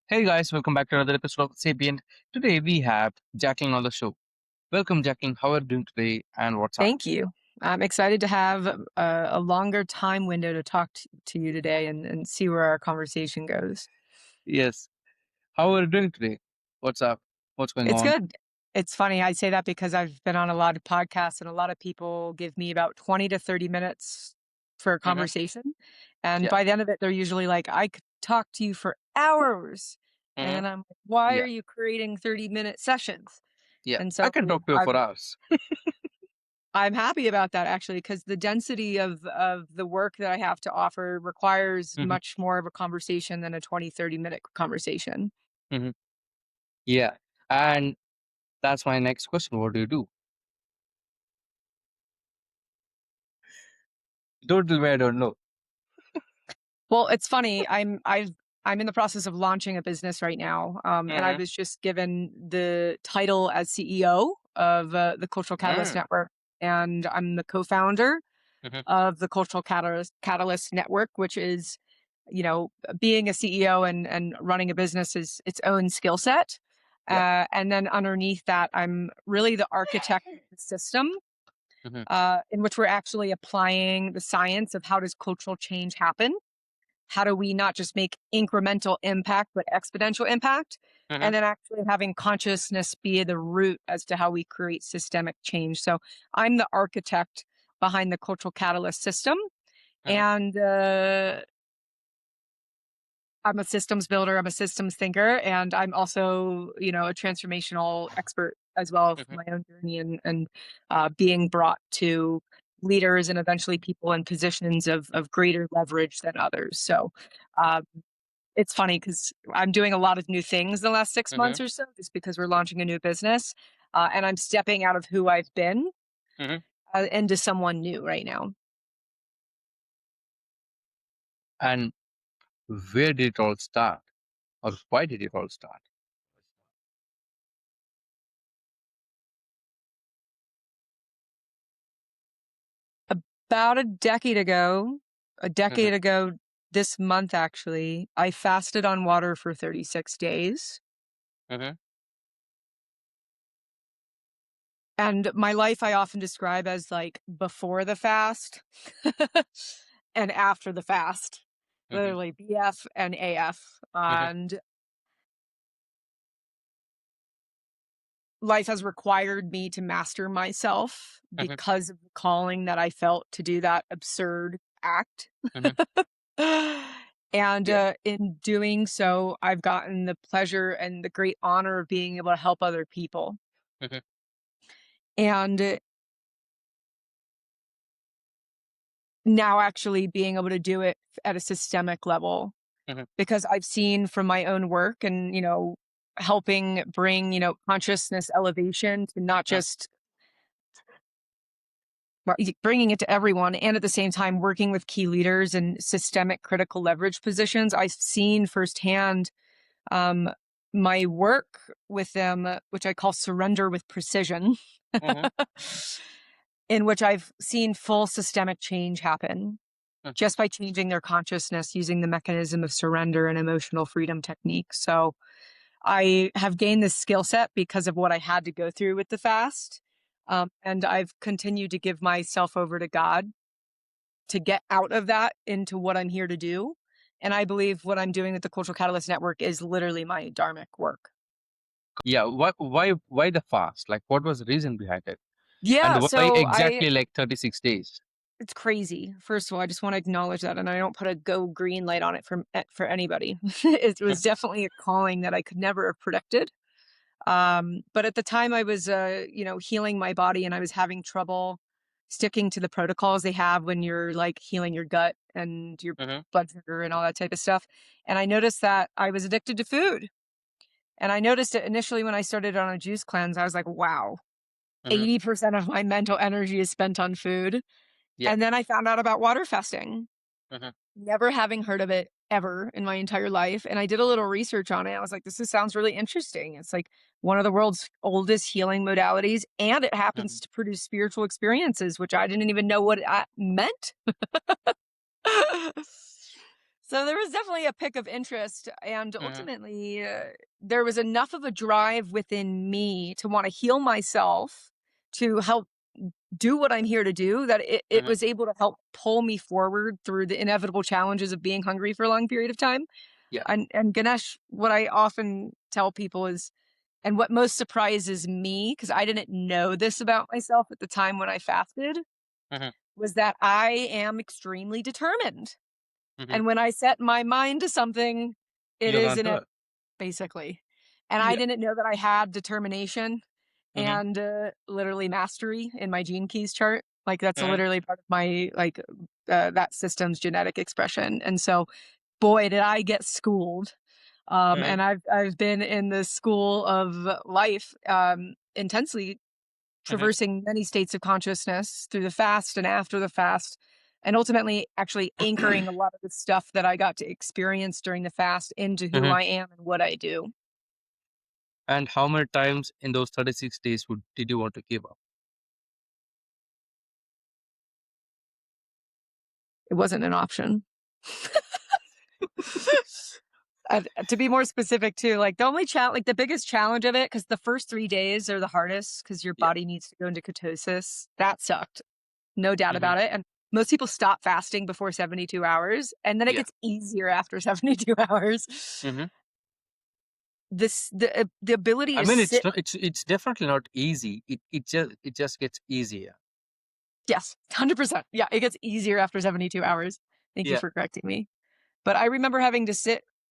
Hey guys, welcome back to another episode of Sapient. Today we have Jaclyn on the show. Welcome, Jaclyn. How are you doing today and what's up? Thank you. I'm excited to have a longer time window to talk to you today and see where our conversation goes. Yes. How are you doing today? What's up? What's going It's on? good. It's funny. I say that because I've been on a lot of podcasts and a lot of people give me about 20 to 30 minutes for a hmm conversation. And Yeah. by the end of it, they're usually like, I could talk to you for hours. And hmm then I'm like, why Yeah. are you creating 30-minute sessions? Yeah. And I so can talk to you for hours. I'm happy about that actually, because the density of the work that I have to offer requires hmm much more of a conversation than a 20-30 minute conversation. hmm Yeah. And that's my next question. What do you do? Don't tell me I don't know. Well, it's funny. I'm in the process of launching a business right now, and I hmm was just given the title as CEO of the Cultural Catalyst mm Network, and I'm the co-founder hmm of the Cultural Catalyst Network, which is, being a CEO and running a business is its own skill set. Yeah. And then underneath that, I'm really the architect of the system hmm in which we're actually applying the science of how does cultural change happen? How do we not just make incremental impact, but exponential impact? hmm And then actually having consciousness be the root as to how we create systemic change. So I'm the architect behind the cultural catalyst system. hmm And I'm a systems builder, I'm a systems thinker, and I'm also, a transformational expert as well for hmm my own journey and being brought to leaders and eventually people in positions of greater leverage than others. So um, it's funny because I'm doing a lot of new things in the last 6 months hmm or so, just because we're launching a new business, and I'm stepping out of who I've been hmm into someone new right now. And where did it all start? Or why did it all start? About a hmm decade ago this month actually, I fasted on water for 36 days. hmm And my life I often describe as like before the fast and after the fast, hmm literally BF and AF. hmm And life has required me to master myself hmm because of the calling that I felt to do that absurd act. hmm And Yeah. in doing so, I've gotten the pleasure and the great honor of being able to help other people. hmm And now actually being able to do it at a systemic level, hmm because I've seen from my own work and, helping bring, consciousness elevation to not just bringing it to everyone, and at the same time working with key leaders in systemic critical leverage positions. I've seen firsthand um, my work with them, which I call surrender with precision, hmm in which I've seen full systemic change happen just by changing their consciousness using the mechanism of surrender and emotional freedom techniques. So I have gained this skill set because of what I had to go through with the fast. And I've continued to give myself over to God to get out of that into what I'm here to do. And I believe what I'm doing with the Cultural Catalyst Network is literally my dharmic work. Yeah, why the fast? Like, what was the reason behind it? And Yeah, why so exactly like 36 days? it's crazy. First of all, I just want to acknowledge that, and I don't put a go green light on it for anybody. It was definitely a calling that I could never have predicted. But at the time I was, healing my body, and I was having trouble sticking to the protocols they have when you're like healing your gut and your hmm blood sugar and all that type of stuff. And I noticed that I was addicted to food. And I noticed it initially when I started on a juice cleanse. I was like, wow, hmm 80% of my mental energy is spent on food. Yeah. And then I found out about water fasting, hmm never having heard of it ever in my entire life. And I did a little research on it. I was like, sounds really interesting. It's like one of the world's oldest healing modalities, and it hmm happens to produce spiritual experiences, which I didn't even know what that meant. So there was definitely a pick of interest, and Mm-hmm. ultimately there was enough of a drive within me to want to heal myself, to help do what I'm here to do, that it Mm-hmm. was able to help pull me forward through the inevitable challenges of being hungry for a long period of time. Yeah. And Ganesh, what I often tell people is, and what most surprises me, because I didn't know this about myself at the time when I fasted, Mm-hmm. was that I am extremely determined. Mm-hmm. And when I set my mind to something, it You're is on to it. basically. And I Yeah. didn't know that I had determination Mm-hmm. and literally mastery in my gene keys chart. Like that's Mm-hmm. literally part of my that system's genetic expression. And so, boy, did I get schooled. Mm-hmm. And I've been in the school of life intensely, Mm-hmm. traversing many states of consciousness through the fast and after the fast, and ultimately actually anchoring a lot of the stuff that I got to experience during the fast into who Mm-hmm. I am and what I do. And how many times in those 36 days did you want to give up? It wasn't an option. To be more specific too, like the only like the biggest challenge of it, because the first 3 days are the hardest because your Yeah. body needs to go into ketosis. That sucked, no doubt Mm-hmm. about it. And most people stop fasting before 72 hours, and then it Yeah. gets easier after 72 hours. Mm-hmm. The ability I to mean, it's sit. not, it's definitely not easy. It just gets easier. Yes, 100%. Yeah, it gets easier after 72 hours. Thank you Yeah. for correcting me. But I remember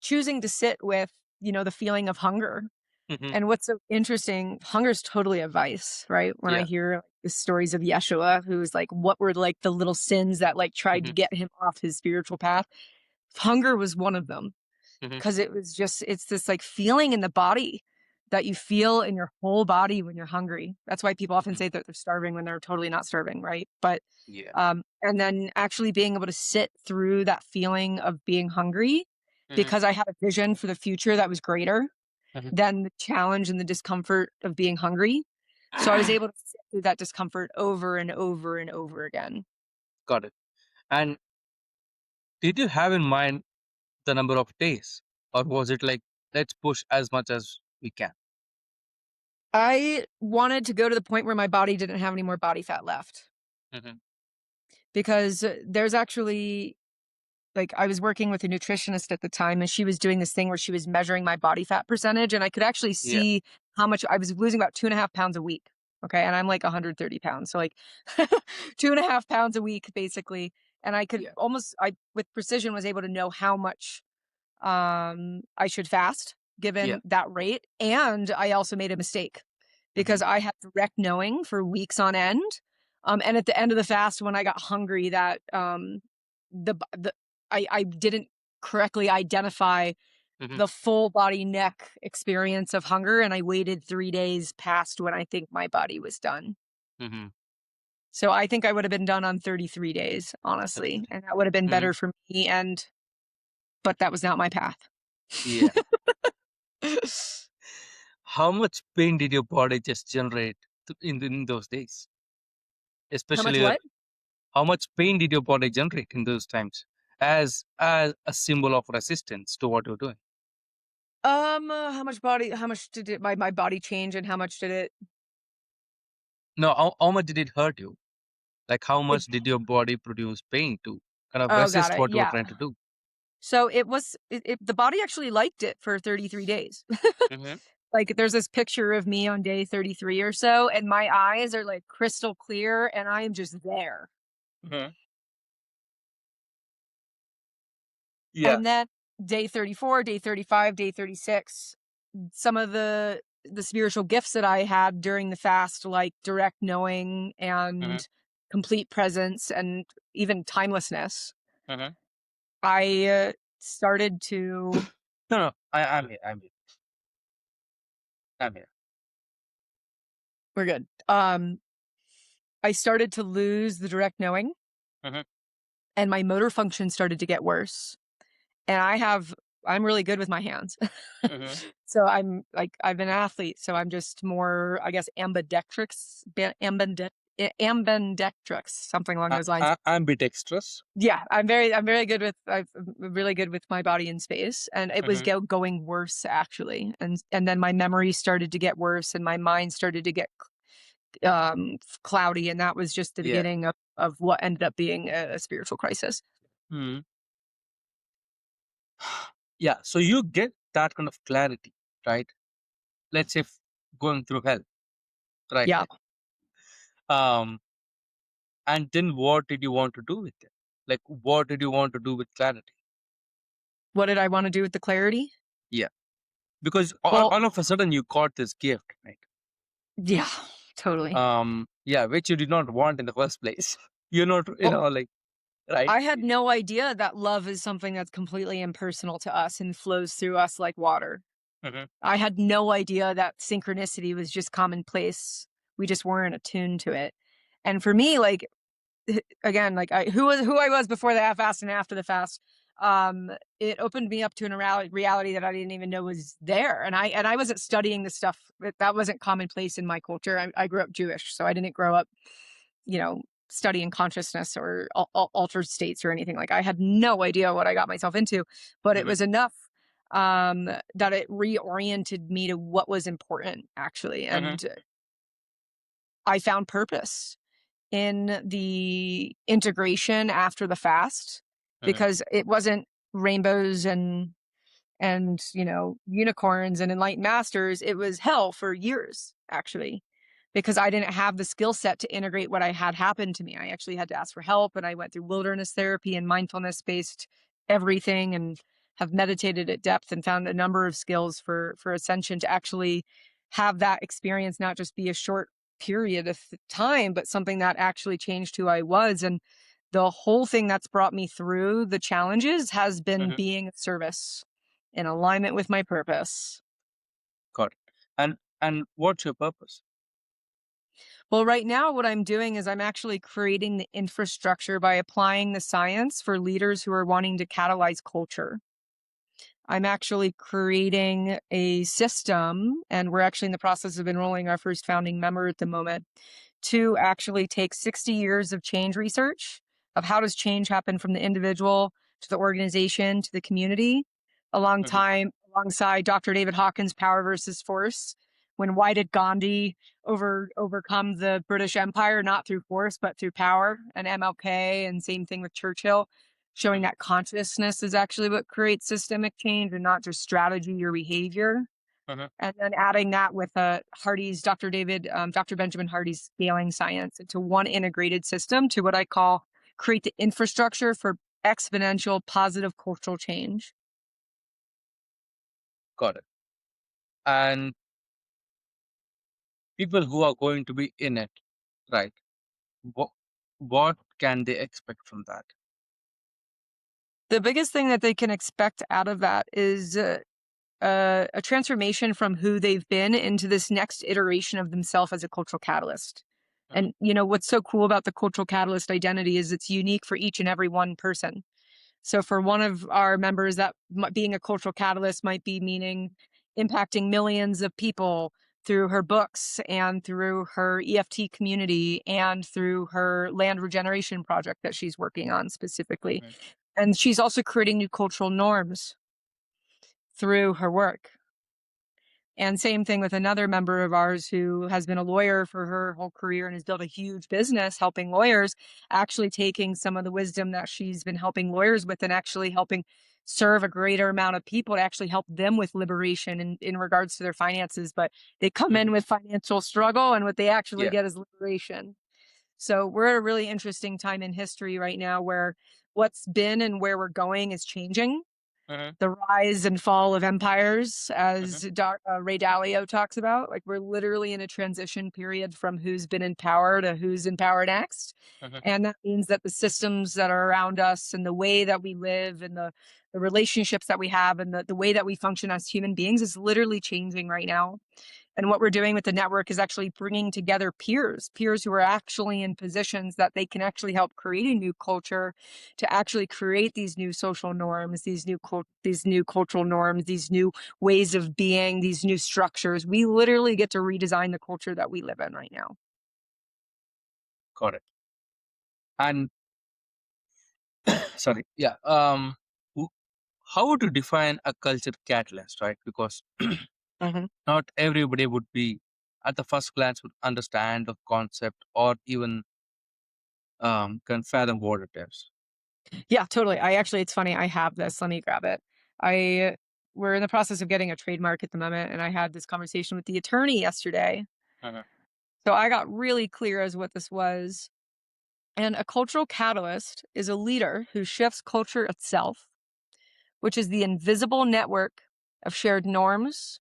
choosing to sit with, the feeling of hunger. Mm-hmm. And what's so interesting, hunger is totally a vice, right? When I Yeah. hear like, the stories of Yeshua, who's like, what were like the little sins that like tried Mm-hmm. to get him off his spiritual path? Hunger was one of them. Mm-hmm. 'Cause it's this, like, feeling in the body that you feel in your whole body when you're hungry. That's why people often Mm-hmm. say that they're starving when they're totally not starving, right? But, Yeah. and then actually being able to sit through that feeling of being hungry, Mm-hmm. because I had a vision for the future that was greater Mm-hmm. than the challenge and the discomfort of being hungry. So I was able to sit through that discomfort over and over and over again. Got it. And did you have in mind the number of days, or was it like, let's push as much as we can? I wanted to go to the point where my body didn't have any more body fat left, Mm-hmm. because there's actually, like, I was working with a nutritionist at the time, and she was doing this thing where she was measuring my body fat percentage, and I could actually Yeah. see how much I was losing, about 2.5 pounds a week. Okay. And I'm like 130 pounds. So like 2.5 pounds a week, basically. And I could Yeah. with precision was able to know how much I should fast Yeah. given that rate. And I also made a mistake Mm-hmm. because I had direct knowing for weeks on end. And at the end of the fast, when I got hungry, that the I didn't correctly identify Mm-hmm. the full body neck experience of hunger, and I waited 3 days past when I think my body was done. Mm-hmm. So I think I would have been done on 33 days, honestly, and that would have been Mm-hmm. better for me. But that was not my path. Yeah. How much pain did your body just generate in those days? How much Especially, what? how much pain did your body generate in those times as a symbol of resistance to what you're doing? How much did my body change, and how much did it? No, how much did it hurt you? Like, how It much did your body produce pain to kind of oh, got resist it. what you were Yeah. trying to do? So the body actually liked it for 33 days. Mm-hmm. Like there's this picture of me on day 33 or so, and my eyes are like crystal clear, and I am just there. Mm-hmm. Yeah. And then day 34, day 35, day 36, some of the spiritual gifts that I had during the fast, like direct knowing Mm-hmm. and complete presence and even timelessness, Mm-hmm. I started to No, no, I'm here. I'm here. I'm here. we're good. I started to lose the direct knowing, Mm-hmm. and my motor function started to get worse. And I'm really good with my hands. Mm-hmm. So I'm like, I've been an athlete, so I'm just more, I guess, ambidextrous, ambidextrous, something along those lines. Ambidextrous. Yeah, I'm really good with my body in space, and it was going worse actually, and then my memory started to get worse, and my mind started to get cloudy, and that was just the beginning of what ended up being a spiritual crisis. Hmm. Yeah, so you get that kind of clarity, right? Let's say going through hell, right? Yeah. And then what did you want to do with it? Like, what did you want to do with clarity? What did I want to do with the clarity? Yeah, because Well, all of a sudden you got this gift, right? yeah, totally. Yeah, which you did not want in the first place. You're not, Well, like, right? I had no idea that love is something that's completely impersonal to us and flows through us like water. Mm-hmm. I had no idea that synchronicity was just commonplace. We just weren't attuned to it. And for me, like, again, like who I was before the fast and after the fast, it opened me up to a reality that I didn't even know was there. And I wasn't studying the stuff that wasn't commonplace in my culture. I grew up Jewish, so I didn't grow up, studying consciousness or altered states or anything. Like, I had no idea what I got myself into, but it was enough that it reoriented me to what was important actually. And I found purpose in the integration after the fast, because it wasn't rainbows and unicorns and enlightened masters. It was hell for years actually, because I didn't have the skill set to integrate what I had happened to me. I actually had to ask for help, and I went through wilderness therapy and mindfulness based everything, and have meditated at depth and found a number of skills for ascension to actually have that experience not just be a short period of time, but something that actually changed who I was. And the whole thing that's brought me through the challenges has been being of service in alignment with my purpose. Got it. And what's your purpose? Well, right now, what I'm doing is I'm actually creating the infrastructure by applying the science for leaders who are wanting to catalyze culture. I'm actually creating a system, and we're actually in the process of enrolling our first founding member at the moment, to actually take 60 years of change research of how does change happen from the individual to the organization to the community, alongside Dr. David Hawkins' Power versus Force. Why did Gandhi overcome the British Empire? Not through force, but through power, and MLK, and same thing with Churchill, showing that consciousness is actually what creates systemic change and not just strategy or behavior. And then adding that with Dr. Benjamin Hardy's scaling science into one integrated system to what I call create the infrastructure for exponential positive cultural change. Got it. And people who are going to be in it, right? What can they expect from that? The biggest thing that they can expect out of that is a transformation from who they've been into this next iteration of themselves as a cultural catalyst. And what's so cool about the cultural catalyst identity is it's unique for each and every one person. So for one of our members, that being a cultural catalyst might be meaning impacting millions of people through her books and through her EFT community and through her land regeneration project that she's working on specifically. And she's also creating new cultural norms through her work. And same thing with another member of ours who has been a lawyer for her whole career and has built a huge business helping lawyers, actually taking some of the wisdom that she's been helping lawyers with and actually helping serve a greater amount of people to actually help them with liberation in regards to their finances. But they come in with financial struggle, and what they actually get is liberation. So we're at a really interesting time in history right now where what's been and where we're going is changing. The rise and fall of empires, as Ray Dalio talks about. Like, we're literally in a transition period from who's been in power to who's in power next. And that means that the systems that are around us and the way that we live and the relationships that we have and the way that we function as human beings is literally changing right now. And what we're doing with the network is actually bringing together peers who are actually in positions that they can actually help create a new culture, to actually create these new social norms, these new cultural norms, these new ways of being, these new structures. We literally get to redesign the culture that we live in right now. Got it. And sorry, yeah. w- how would you define a culture catalyst, right? Because Mhm. not everybody would be at the first glance would understand the concept or even can fathom what it is. Yeah, totally. It's funny. I have this. Let me grab it. I We're in the process of getting a trademark at the moment, and I had this conversation with the attorney yesterday. Uh-huh. So I got really clear as what this was. And a cultural catalyst is a leader who shifts culture itself, which is the invisible network of shared norms,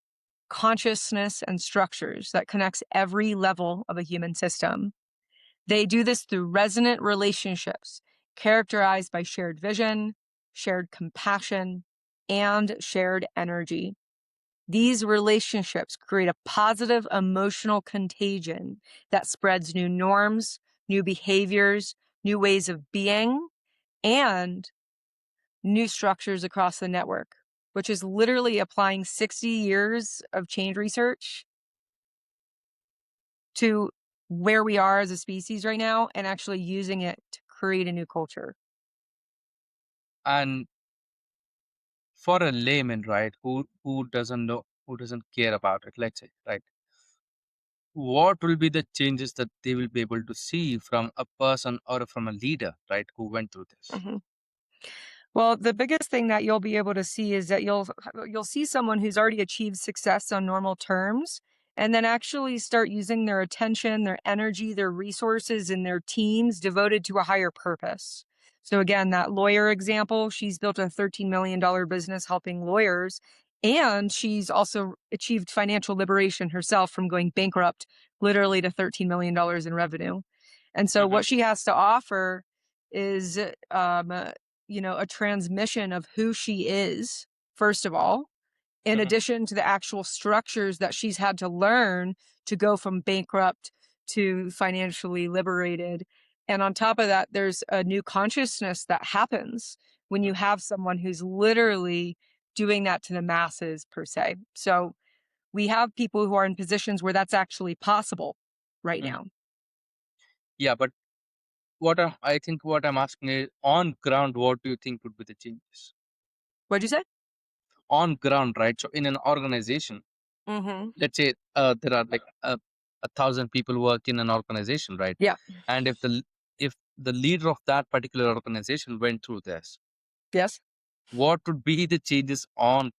consciousness, and structures that connects every level of a human system. They do this through resonant relationships characterized by shared vision, shared compassion, and shared energy. These relationships create a positive emotional contagion that spreads new norms, new behaviors, new ways of being, and new structures across the network, which is literally applying 60 years of change research to where we are as a species right now and actually using it to create a new culture. And for a layman, right, who doesn't know, who doesn't care about it, let's say, right, what will be the changes that they will be able to see from a person or from a leader, right, who went through this? Mhm. Well, the biggest thing that you'll be able to see is that you'll see someone who's already achieved success on normal terms and then actually start using their attention, their energy, their resources and their teams devoted to a higher purpose. So again, that lawyer example, she's built a $13 million business helping lawyers, and she's also achieved financial liberation herself from going bankrupt literally to $13 million in revenue. And so Hmm. what she has to offer is a transmission of who she is, first of all, in Hmm. addition to the actual structures that she's had to learn to go from bankrupt to financially liberated. And on top of that, there's a new consciousness that happens when you have someone who's literally doing that to the masses, per se. So we have people who are in positions where that's actually possible right Hmm. now. Yeah, but I think what I'm asking is, on ground, what do you think would be the changes? What'd you say? On ground, right? So in an organization, Mm-hmm. let's say there are like 1,000 people work in an organization, right? Yeah. And if the leader of that particular organization went through this, Yes. what would be the changes on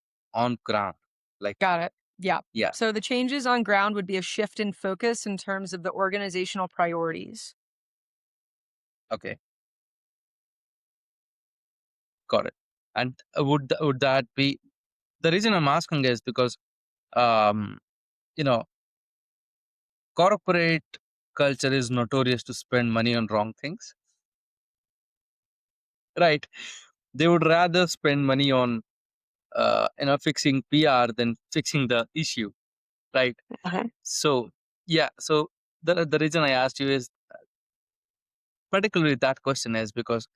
ground? Like, Got it. Yeah. yeah, So the changes on ground would be a shift in focus in terms of the organizational priorities. okay, got it. And would that be the reason I'm asking is because um, you know corporate culture is notorious to spend money on wrong things, right? They would rather spend money on fixing PR than fixing the issue, right? Uh-huh. So yeah, so the reason I asked you is particularly that question is because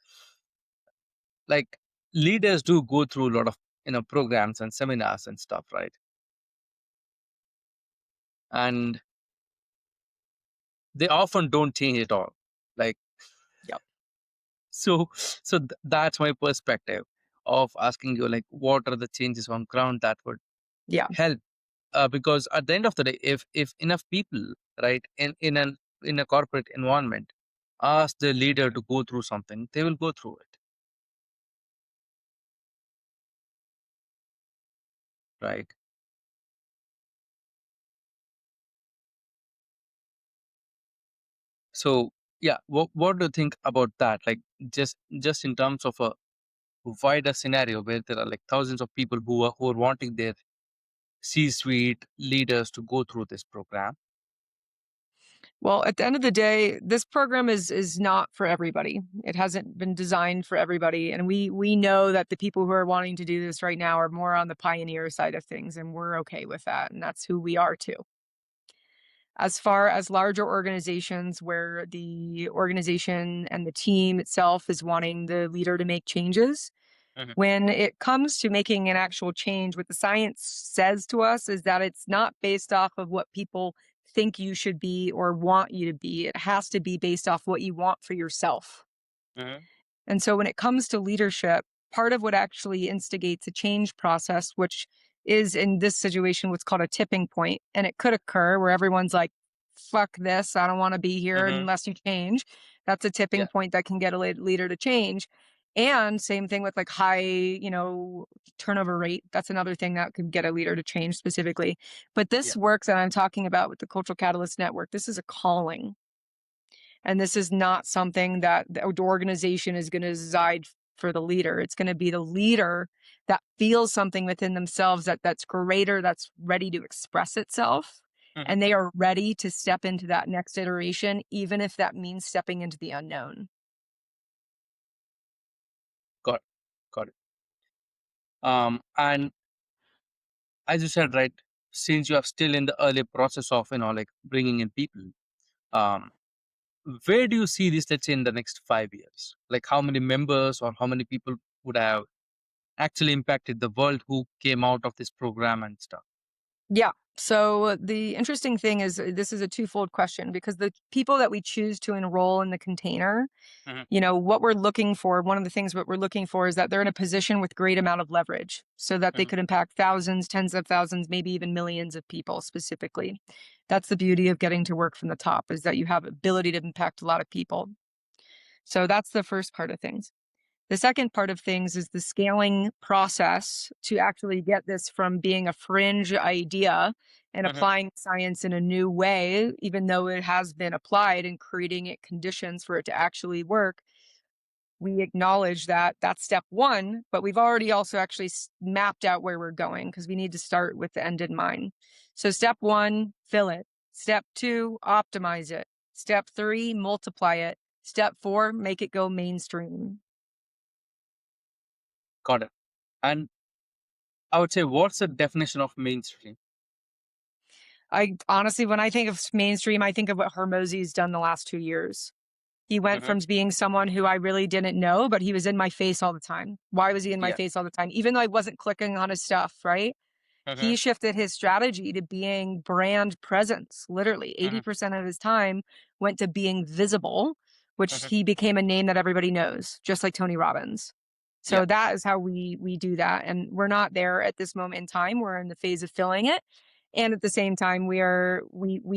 like leaders do go through a lot of programs and seminars and stuff, right? And they often don't change it all, like, Yep. that's my perspective of asking you, like, what are the changes on ground that would Yeah. help, because at the end of the day, if enough people, right, in a corporate environment ask the leader to go through something, they will go through it, right? So yeah, what do you think about that, like, just in terms of a wider scenario where there are like thousands of people who are wanting their C-suite leaders to go through this program? Well, at the end of the day, this program is not for everybody. It hasn't been designed for everybody, and we know that the people who are wanting to do this right now are more on the pioneer side of things, and we're okay with that, and that's who we are too. As far as larger organizations where the organization and the team itself is wanting the leader to make changes, Mhm. when it comes to making an actual change, what the science says to us is that it's not based off of what people think you should be or want you to be. It has to be based off what you want for yourself. Mhm. And so when it comes to leadership, part of what actually instigates a change process, which is in this situation what's called a tipping point, and it could occur where everyone's like, fuck this, I don't want to be here Mhm. unless you change. That's a tipping Yeah. point that can get a leader to change. And same thing with like high, turnover rate. That's another thing that could get a leader to change specifically. But Yeah. this work that I'm talking about with the Cultural Catalyst Network, this is a calling. And this is not something that the organization is going to decide for the leader. It's going to be the leader that feels something within themselves that's greater, that's ready to express itself. Mhm. And they are ready to step into that next iteration, even if that means stepping into the unknown. Got it. Got it. And as you said, right, since you are still in the early process of, like bringing in people, um, where do you see this, let's say, in the next 5 years? Like, how many members or how many people would have actually impacted the world who came out of this program and stuff? Yeah. So the interesting thing is this is a twofold question because the people that we choose to enroll in the container, Mhm. what we're looking for, one of the things what we're looking for is that they're in a position with great amount of leverage so that they Mhm. could impact thousands, tens of thousands, maybe even millions of people specifically. That's the beauty of getting to work from the top is that you have ability to impact a lot of people. So that's the first part of things. The second part of things is the scaling process to actually get this from being a fringe idea and Mhm. applying science in a new way, even though it has been applied and creating it conditions for it to actually work. We acknowledge that that's step one, but we've already also actually mapped out where we're going because we need to start with the end in mind. So, step one, fill it. Step two, optimize it. Step three, multiply it. Step four, make it go mainstream. Got it. And I would say, what's the definition of mainstream? I honestly, when I think of mainstream, I think of what Hormozy's done the last 2 years. He went Mhm. from being someone who I really didn't know, but he was in my face all the time. Why was he in my Yeah. face all the time? Even though I wasn't clicking on his stuff, right? He Mhm. shifted his strategy to being brand presence. Literally, Mhm. 80% of his time went to being visible, which Mhm. he became a name that everybody knows, just like Tony Robbins. Yeah. So that is how we do that. And we're not there at this moment in time. We're in the phase of filling it. And at the same time, we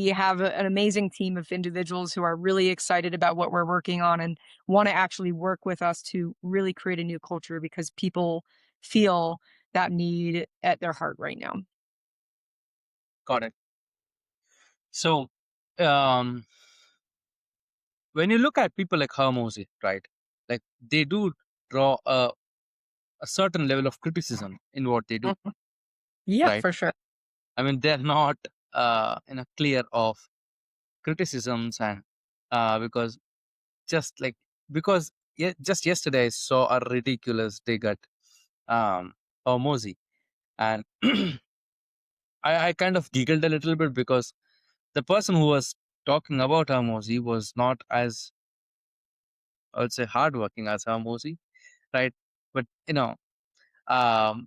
have an amazing team of individuals who are really excited about what we're working on and want to actually work with us to really create a new culture because people feel that need at their heart right now. Got it. So, um, when you look at people like Hormozy, right, like they do draw a certain level of criticism in what they do, Mhm. Yeah, right? for sure. I mean, they're not clear of criticisms, and because just like because just yesterday I saw a ridiculous dig at um Hormozy, and I kind of giggled a little bit because the person who was talking about Hormozy was not as, I would say, hardworking as Hormozy, right? But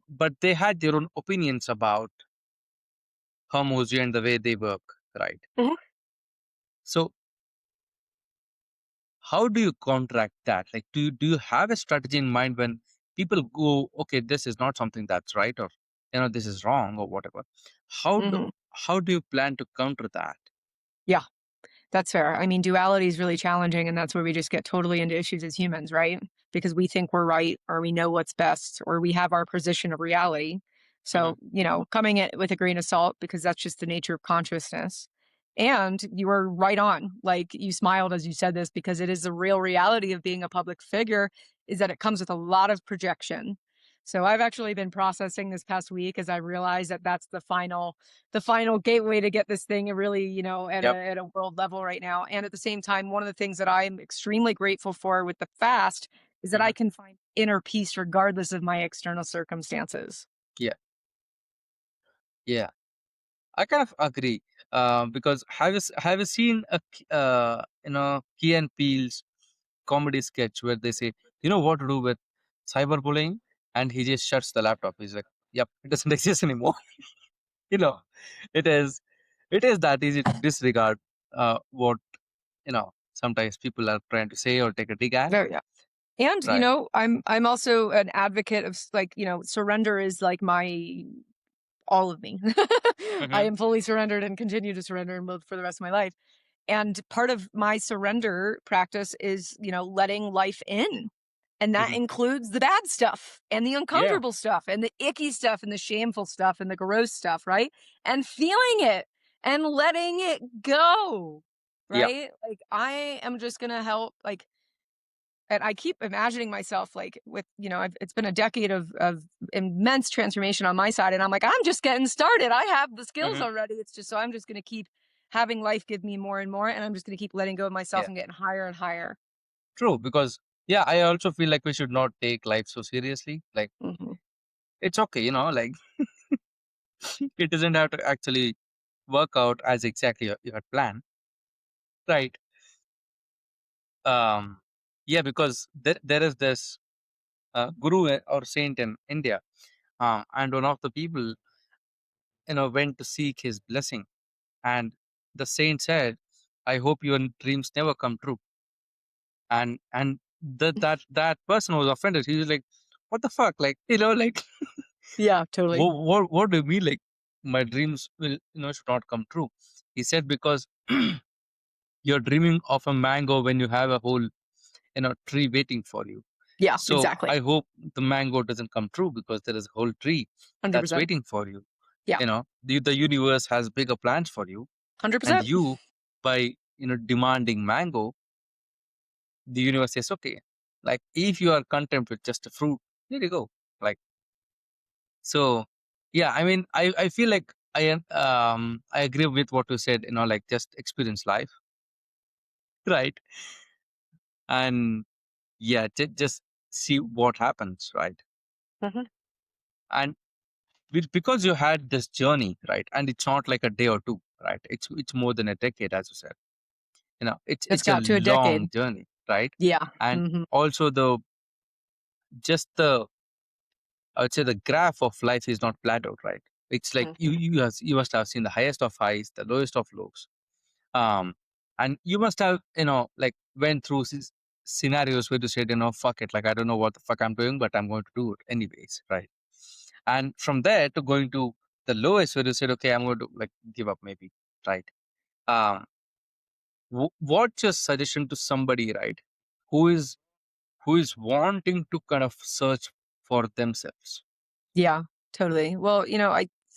but they had their own opinions about Hormozy and the way they work, right? Mhm. So how do you counteract that? Like, do you have a strategy in mind when people go, okay, this is not something that's right, or this is wrong, or whatever? How do Mhm. how do you plan to counter that? Yeah. That's fair. I mean, duality is really challenging, and that's where we just get totally into issues as humans, right? Because we think we're right, or we know what's best, or we have our position of reality. Hmm. So, coming at with a grain of salt, because that's just the nature of consciousness. And you were right on. Like you smiled as you said this, because it is the real reality of being a public figure is that it comes with a lot of projection. So I've actually been processing this past week as I realized that that's the final gateway to get this thing really, at a Yep. at a world level right now. And at the same time, one of the things that I'm extremely grateful for with the fast is that Hmm. I can find inner peace regardless of my external circumstances. Yeah. Yeah. I kind of agree. Because have you seen Key and Peele's comedy sketch where they say, you know what to do with cyberbullying, and he just shuts the laptop. He's like, yep, it doesn't exist anymore. you know, it is. it is that easy to disregard what sometimes people are trying to say or take a dig at. Very, yeah. And, Right. I'm also an advocate of like, surrender is like my all of me. I Mm-hmm. am fully surrendered and continue to surrender and live for the rest of my life. And part of my surrender practice is, letting life in. And that Mm-hmm. includes the bad stuff and the Yeah. uncomfortable stuff and the icky stuff and the shameful stuff and the gross stuff, right? And feeling it and letting it go, Yeah. right? Like, I am just going to help, like, and I keep imagining myself like with, it's been a decade of immense transformation on my side. And I'm like, I'm just getting started. I have the skills Mm-hmm. already. It's just, so I'm just going to keep having life give me more and more. And I'm just going to keep letting go of myself Yeah. and getting higher and higher. True. Because yeah, I also feel like we should not take life so seriously. Like Hmm. it's okay, like it doesn't have to actually work out as exactly you had planned. Right. Um. Yeah, because there is this guru or saint in India, and one of the people went to seek his blessing, and the saint said, "I hope your dreams never come true." And that person was offended. He was like, "What the fuck?" Like like Yeah, totally. what do you mean? Like my dreams will should not come true? He said because you're dreaming of a mango when you have a whole tree waiting for you. Yeah, So exactly. I hope the mango doesn't come true because there is a whole tree that's 100%. waiting for you. Yeah, The universe has bigger plans for you, and 100%. you, by demanding mango, the universe says, okay, like if you are content with just a fruit, there you go. Like so, yeah. I mean, I feel like I agree with what you said. Like just experience life, right? And yeah, just see what happens, right? Hmm. And because you had this journey, right, and it's not like a day or two, right? It's more than a decade, as you said. It's It's a got to a long decade. journey, right? Yeah. And Hmm. also the I would say the graph of life is not plateaued, right? It's like Hmm. you must have seen the highest of highs, the lowest of lows, um, and you must have like went through scenarios where you said fuck it, like I don't know what the fuck I'm doing, but I'm going to do it anyways, right? And from there to going to the lowest where you said okay, I'm going to like give up maybe, right? Um, what's your suggestion to somebody, right, who is wanting to kind of search for themselves? Yeah, totally. Well,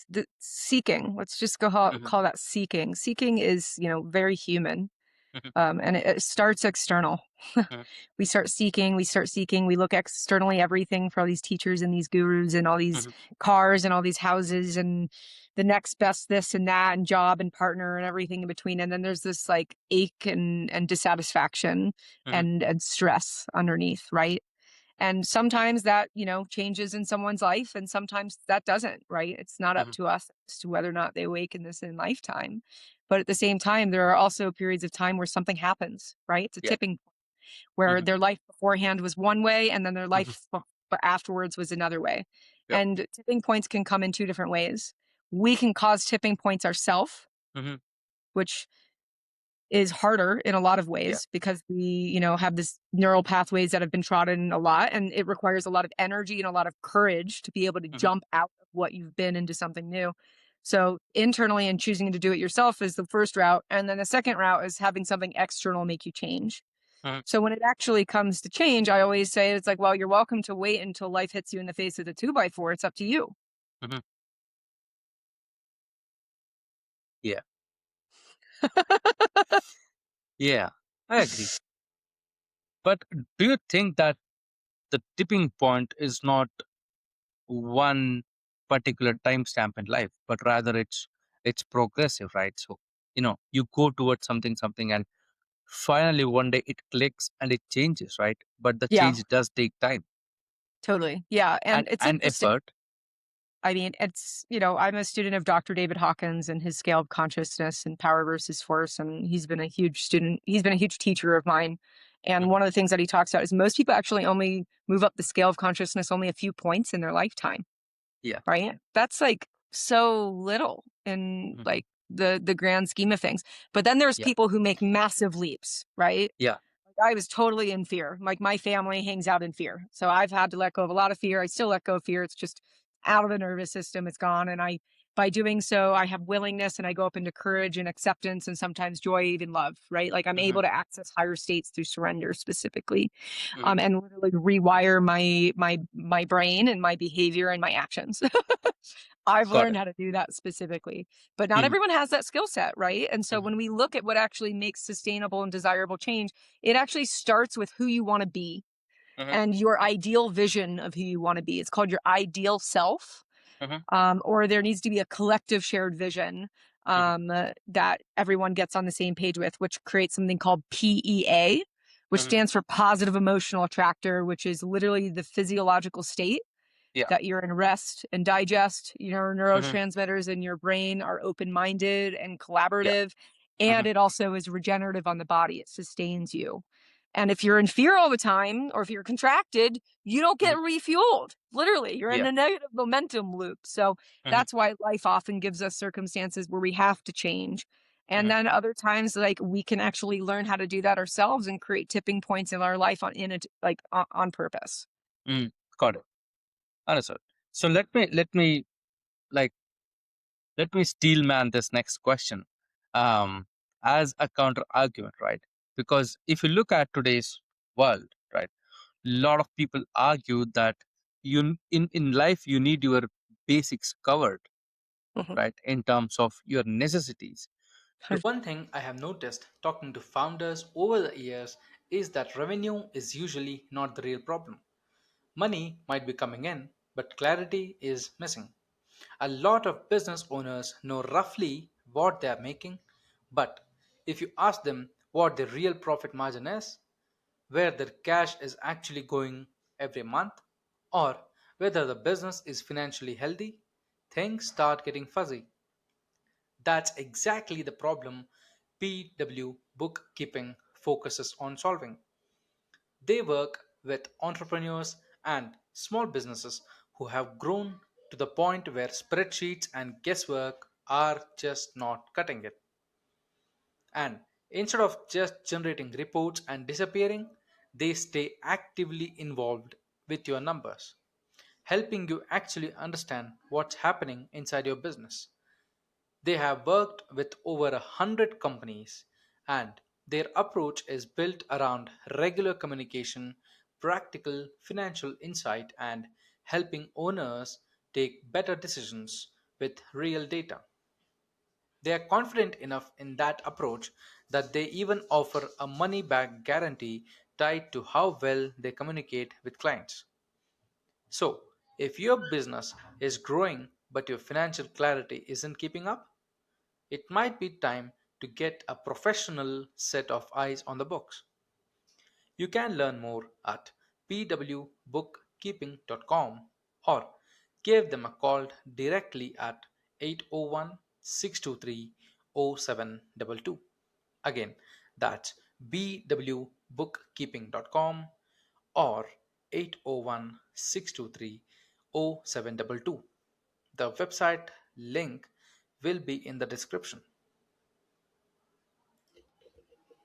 the seeking, let's just Hmm. call that seeking. Seeking is, very human. Hmm. And it starts external. Hmm. We start seeking, we look externally, everything for all these teachers and these gurus and all these Hmm. cars and all these houses and the next best this and that and job and partner and everything in between. And then there's this like ache and dissatisfaction Hmm. and stress underneath, right? And sometimes that, changes in someone's life and sometimes that doesn't, right? It's not up Hmm. to us as to whether or not they awaken this in lifetime. But at the same time, there are also periods of time where something happens, right? It's a Yeah. tipping point where Hmm. their life beforehand was one way and then their Hmm. life afterwards was another way. Yep. And tipping points can come in two different ways. We can cause tipping points ourselves, Hmm. which is harder in a lot of Yeah. ways because we, have this neural pathways that have been trodden a lot and it requires a lot of energy and a lot of courage to be able to Hmm. jump out of what you've been into something new. So internally and choosing to do it yourself is the first route. And then the second route is having something external make you change. Hmm. So when it actually comes to change, I always say it's like, well, you're welcome to wait until life hits you in the face with a 2x4. It's up to you. Hmm. Yeah. Yeah. I agree. But do you think that the tipping point is not one particular timestamp in life, but rather it's progressive, right? So you go towards something, and finally one day it clicks and it changes, right? But the Yeah, change does take time totally. Yeah. and And it's and interesting. effort. I mean, it's, I'm a student of Dr. David Hawkins and his scale of consciousness and power versus force. And he's been a huge student. He's been a huge teacher of mine. And Mhm. one of the things that he talks about is most people actually only move up the scale of consciousness only a few points in their lifetime, Yeah. right? That's like so little in Mhm. like the grand scheme of things. But then there's Yeah. people who make massive leaps, right? Yeah. I was totally in fear. Like my family hangs out in fear. So I've had to let go of a lot of fear. I still let go of fear. It's just out of the nervous system. It's gone. And by doing so, I have willingness and I go up into courage and acceptance and sometimes joy, even love, right? Like I'm Mm-hmm. able to access higher states through surrender specifically, Mm-hmm. and literally rewire my brain and my behavior and my actions. I've Got learned it. how to do that specifically, but not Mm-hmm. everyone has that skill set, right? And so Mm-hmm. when we look at what actually makes sustainable and desirable change, it actually starts with who you want to be Mm-hmm. and your ideal vision of who you want to be. It's called your ideal self. Mm-hmm. Or there needs to be a collective shared vision Mm-hmm. that everyone gets on the same page with, which creates something called PEA, which Mm-hmm. stands for positive emotional attractor, which is literally the physiological state Yeah. that you're in rest and digest. Your Mm-hmm. neurotransmitters in your brain are open-minded and Yeah. collaborative. Mm-hmm. And it also is regenerative on the body. It sustains you. And if you're in fear all the time, or if you're contracted, you don't Mm-hmm. get refueled. Literally, you're in Yeah. a negative momentum loop. So Mm-hmm. that's why life often gives us circumstances where we have to change. And Mm-hmm. then other times, like we can actually learn how to do that ourselves and create tipping points in our life on purpose. Mm-hmm. Got it. Understood. So like let me steel man this next question um, as a counter argument, right? Because if you look at today's world, right, a lot of people argue that in life you need your basics covered, Mhm. right, in terms of your necessities. One thing I have noticed talking to founders over the years is that revenue is usually not the real problem. Money might be coming in, but clarity is missing. A lot of business owners know roughly what they are making, but if you ask them what their real profit margin is, where their cash is actually going every month, or whether the business is financially healthy, things start getting fuzzy. That's exactly the problem PW Bookkeeping focuses on solving. They work with entrepreneurs and small businesses who have grown to the point where spreadsheets and guesswork are just not cutting it. And instead of just generating reports and disappearing, they stay actively involved with your numbers, helping you actually understand what's happening inside your business. They have worked with over 100 companies, and their approach is built around regular communication, practical financial insight, and helping owners take better decisions with real data. They are confident enough in that approach that they even offer a money back guarantee tied to how well they communicate with clients. So, if your business is growing but your financial clarity isn't keeping up, it might be time to get a professional set of eyes on the books. You can learn more at pwbookkeeping.com or give them a call directly at 801 623 0722. Again, that's bwbookkeeping.com or 801 623 0722. The website link will be in the description.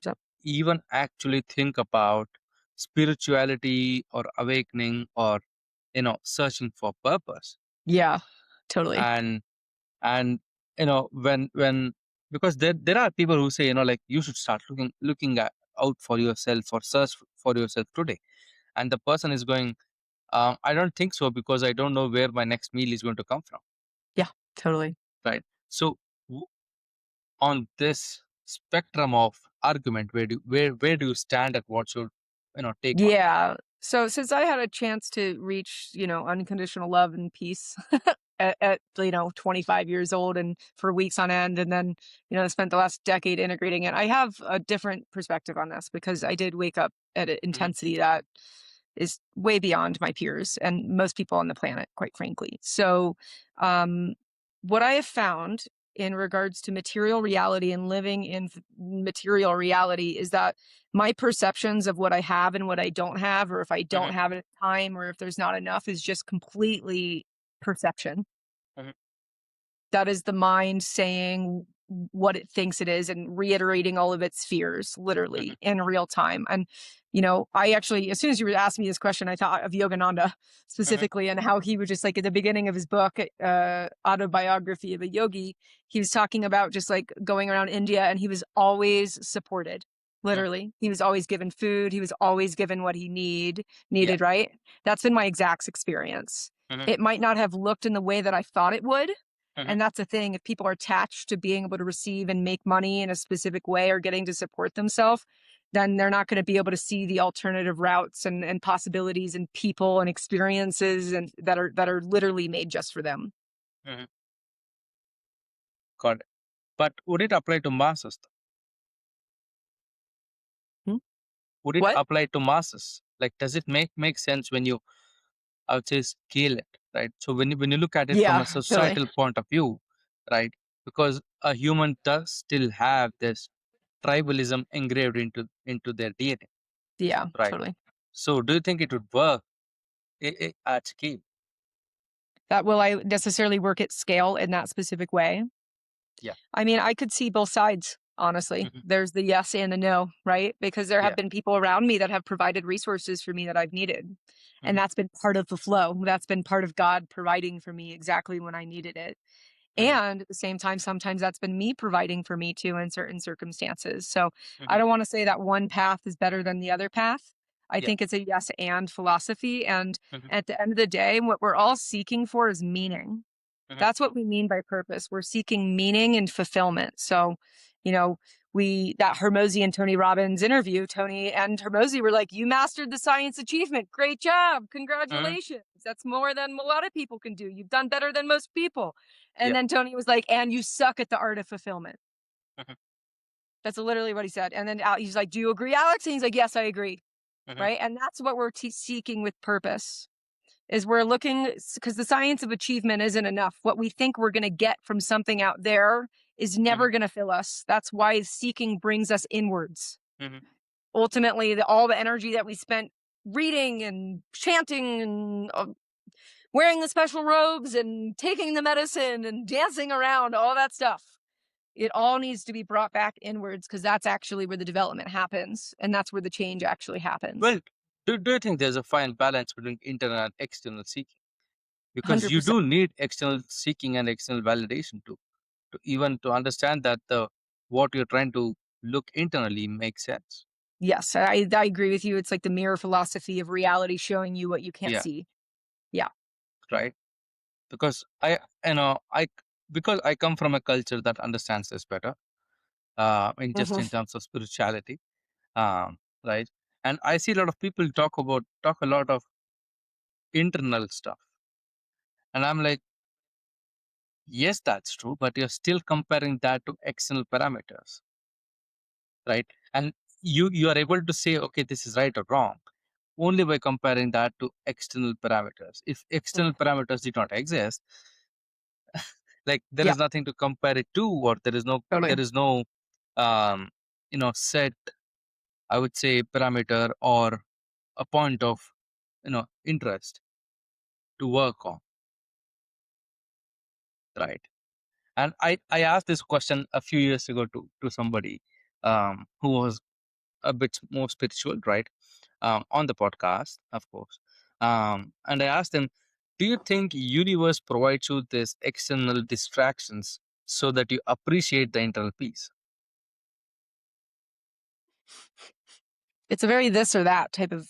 So, Even actually think about spirituality or awakening or searching for purpose. yeah, totally. and and when because there are people who say like you should start looking out for yourself or search for yourself today, and the person is going, I don't think so because I don't know where my next meal is going to come from, Yeah, totally. right? So w- on this spectrum of argument, where do you stand, at what's your take on it? Yeah. So since I had a chance to reach, unconditional love and peace at 25 years old and for weeks on end, and then, spent the last decade integrating it, I have a different perspective on this because I did wake up at an Hmm. intensity that is way beyond my peers and most people on the planet, quite frankly. So, um, what I have found in regards to material reality and living in material reality is that my perceptions of what I have and what I don't have, or if I don't Hmm. have it at the time, or if there's not enough, is just completely perception. Hmm. That is the mind saying what it thinks it is and reiterating all of its fears literally in real time. And, I actually, as soon as you were asking me this question, I thought of Yogananda specifically and how he would just like at the beginning of his book, Autobiography of a Yogi, he was talking about just like going around India and he was always supported. Literally, he was always given food. He was always given what he needed, Yeah. right? That's been my exact experience. It might not have looked in the way that I thought it would. And that's the thing. If people are attached to being able to receive and make money in a specific way or getting to support themselves, then they're not going to be able to see the alternative routes and possibilities and people and experiences and that are literally made just for them. Got it. But would it apply to masses? Would it What? apply to masses? Like, does it make sense when you, I would say, scale it, right? So when you look at it from a Yeah, totally. societal point of view, right? Because a human does still have this tribalism engraved into their DNA, Yeah, right? totally. So do you think it would work at scale? That will I necessarily work at scale in that specific way? Yeah. I mean, I could see both sides, honestly. There's the yes and the no, right? Because there have been people around me that have provided resources for me that I've needed. And that's been part of the flow. That's been part of God providing for me exactly when I needed it. And at the same time, sometimes that's been me providing for me too in certain circumstances. So I don't want to say that one path is better than the other path. I think it's a yes and philosophy. And at the end of the day, what we're all seeking for is meaning. That's what we mean by purpose. We're seeking meaning and fulfillment. So, that Hormozy and Tony Robbins interview, Tony and Hormozy were like, you mastered the science achievement. Great job. Congratulations. That's more than a lot of people can do. You've done better than most people. And then Tony was like, and you suck at the art of fulfillment. That's literally what he said. And then he's like, do you agree, Alex? And he's like, yes, I agree. Right. And that's what we're seeking with purpose. Is we're looking, because the science of achievement isn't enough. What we think we're going to get from something out there is never going to fill us. That's why seeking brings us inwards. Ultimately, all the energy that we spent reading and chanting and wearing the special robes and taking the medicine and dancing around, all that stuff, it all needs to be brought back inwards because that's actually where the development happens. And that's where the change actually happens. Well, do you think there's a fine balance between internal and external seeking? Because 100%. you do need external seeking and external validation to even to understand that what you're trying to look internally makes sense. Yes, I agree with you. It's like the mirror philosophy of reality showing you what you can't see. Yeah. Right. Because because I come from a culture that understands this better, in terms of spirituality, right? And I see a lot of people talk a lot of internal stuff, and I'm like, yes, that's true, but you're still comparing that to external parameters, right? And you are able to say, okay, this is right or wrong only by comparing that to external parameters. If external parameters did not exist, like there is nothing to compare it to, or there is no set, I would say, parameter or a point of interest to work on, right? And I asked this question a few years ago to somebody who was a bit more spiritual, right? On the podcast, of course. And I asked them, do you think universe provides you these external distractions so that you appreciate the internal peace? It's a very this or that type of,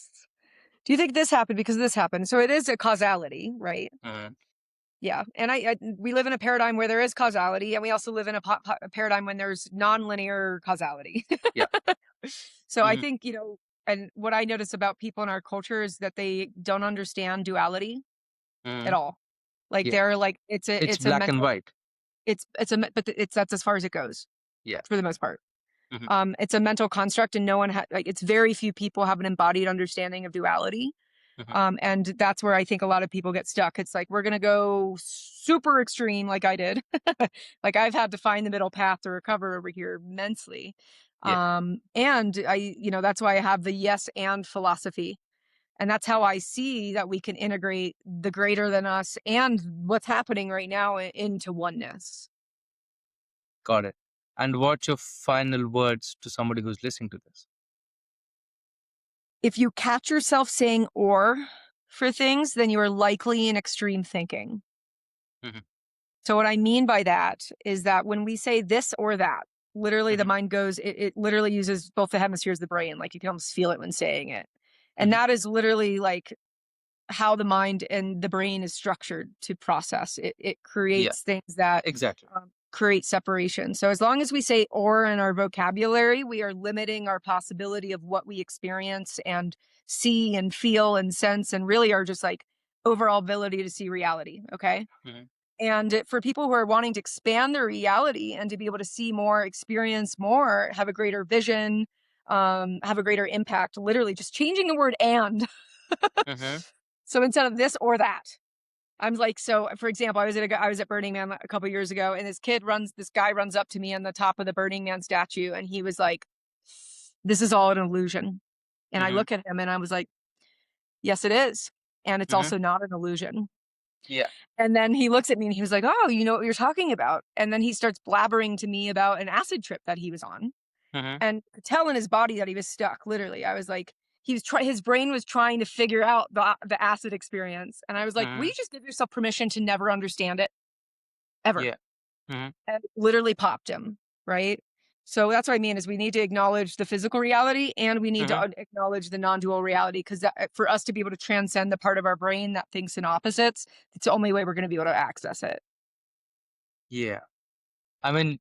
do you think this happened because this happened? So it is a causality, right? Yeah. And we live in a paradigm where there is causality, and we also live in a paradigm when there's nonlinear causality. Yeah. So I think, and what I notice about people in our culture is that they don't understand duality at all. Like they're like, it's black a mental, and white. That's as far as it goes. Yeah. For the most part. It's a mental construct, and no one it's very few people have an embodied understanding of duality. And that's where I think a lot of people get stuck. It's like, we're going to go super extreme like I did. Like I've had to find the middle path to recover over here immensely. And that's why I have the yes and philosophy. And that's how I see that we can integrate the greater than us and what's happening right now into oneness. Got it. And what's your final words to somebody who's listening to this? If you catch yourself saying or for things, then you are likely in extreme thinking. Mhm. So what I mean by that is that when we say this or that, literally the Mhm. mind goes, it literally uses both the hemispheres of the brain. Like you can almost feel it when saying it. And Mhm. that is literally like how the mind and the brain is structured to process. It Yeah, creates things that exactly. create separation. So as long as we say or in our vocabulary, we are limiting our possibility of what we experience and see and feel and sense, and really are just like overall ability to see reality. Okay. Mhm. And for people who are wanting to expand their reality and to be able to see more, experience more, have a greater vision, have a greater impact, literally just changing the word and. Mhm. So instead of this or that, I'm like, so for example, I was at Burning Man a couple years ago, and this guy runs up to me on the top of the Burning Man statue, and he was like, "This is all an illusion." And I Mhm. look at him and I was like, "Yes, it is. And it's Mhm. also not an illusion." Yeah. And then he looks at me and he was like, "Oh, you know what you're talking about." And then he starts blabbering to me about an acid trip that he was on. Mhm. And could tell in his body that he was stuck. Literally, I was like, his brain was trying to figure out the acid experience, and I was like, "Will you Mhm. just give yourself permission to never understand it ever?" Yeah. Mhm. And it literally popped him, right? So that's what I mean is we need to acknowledge the physical reality, and we need to Mhm. acknowledge the non-dual reality, because for us to be able to transcend the part of our brain that thinks in opposites, it's the only way we're going to be able to access it. Yeah. I mean,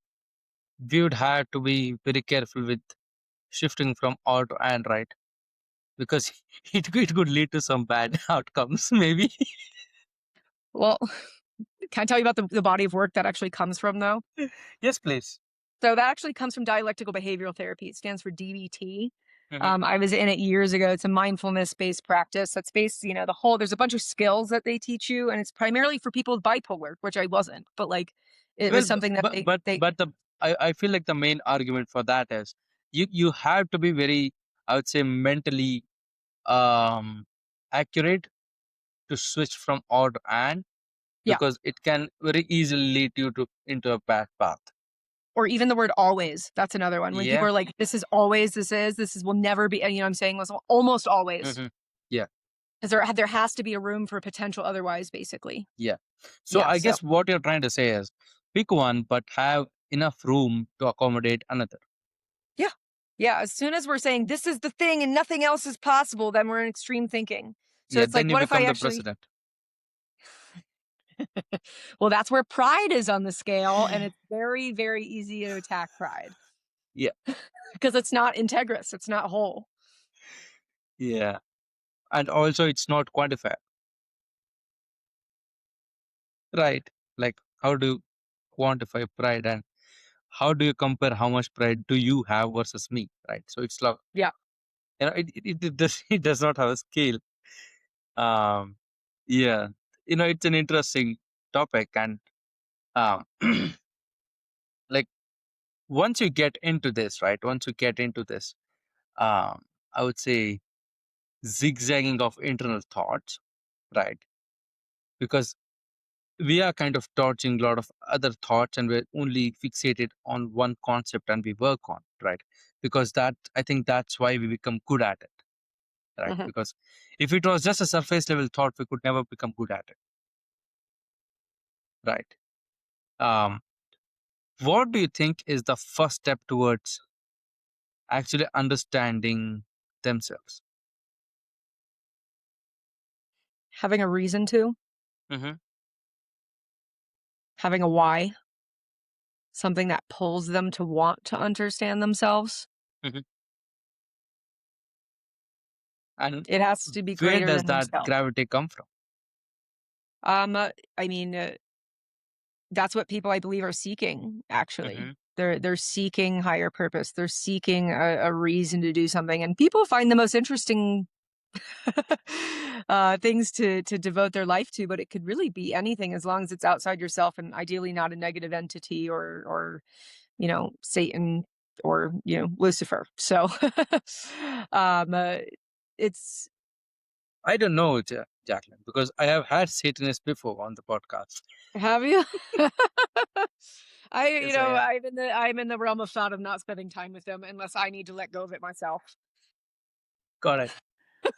we would have to be very careful with shifting from or to and, right? Because it could lead to some bad outcomes, maybe. Well, can I tell you about the body of work that actually comes from, though? Yes, please. So that actually comes from dialectical behavioral therapy. It stands for DBT. Mhm. I was in it years ago. It's a mindfulness-based practice that's based, there's a bunch of skills that they teach you, and it's primarily for people with bipolar, which I wasn't, but like it Well, was something that they but I feel like the main argument for that is you have to be very, I would say, mentally um accurate to switch from or to and, yeah, because it can very easily lead you to into a bad path. or even the word always. That's another one. When people Yeah. are like, this is always, this is will never be, and I'm saying was almost always. Hmm. Yeah. Because there has to be a room for potential otherwise, basically. Yeah. So Yeah. I So guess what you're trying to say is pick one, but have enough room to accommodate another. yeah. Yeah. As soon as we're saying this is the thing and nothing else is possible, then we're in extreme thinking. So Yeah. it's like, Then you what if I become the actually, president. well, that's where pride is on the scale. And it's very, very easy to attack pride Yeah. because it's not integrous, it's not whole. Yeah. And also, it's not quantified, right? Like, how do you quantify pride, and how do you compare how much pride do you have versus me, right? So it's like, Yeah. it does not have a scale. Um, yeah, it's an interesting topic, and um, like once you get into this, right? Once you get into this, um, I would say zigzagging of internal thoughts, right? Because we are kind of touching a lot of other thoughts, and we're only fixated on one concept and we work on, right? Because I think that's why we become good at it, right? Mhm. Because if it was just a surface level thought, we could never become good at it, right? um what do you think is the first step towards actually understanding themselves? Having a reason to, Mm-hmm. having a why, something that pulls them to want to understand themselves. Mm-hmm. And It has to be where greater does than that themselves. gravity come from? I mean, that's what people I believe are seeking. Actually, Mm-hmm. they're seeking higher purpose. They're seeking a reason to do something, and people find the most interesting things to devote their life to. But it could really be anything as long as it's outside yourself, and ideally not a negative entity or Satan or Lucifer. So, um, uh, it's I don't know, Jaclyn, because I have had Satanists before on the podcast. have you? Yes, I am. I'm in the realm of thought of not spending time with them unless I need to let go of it myself. Correct.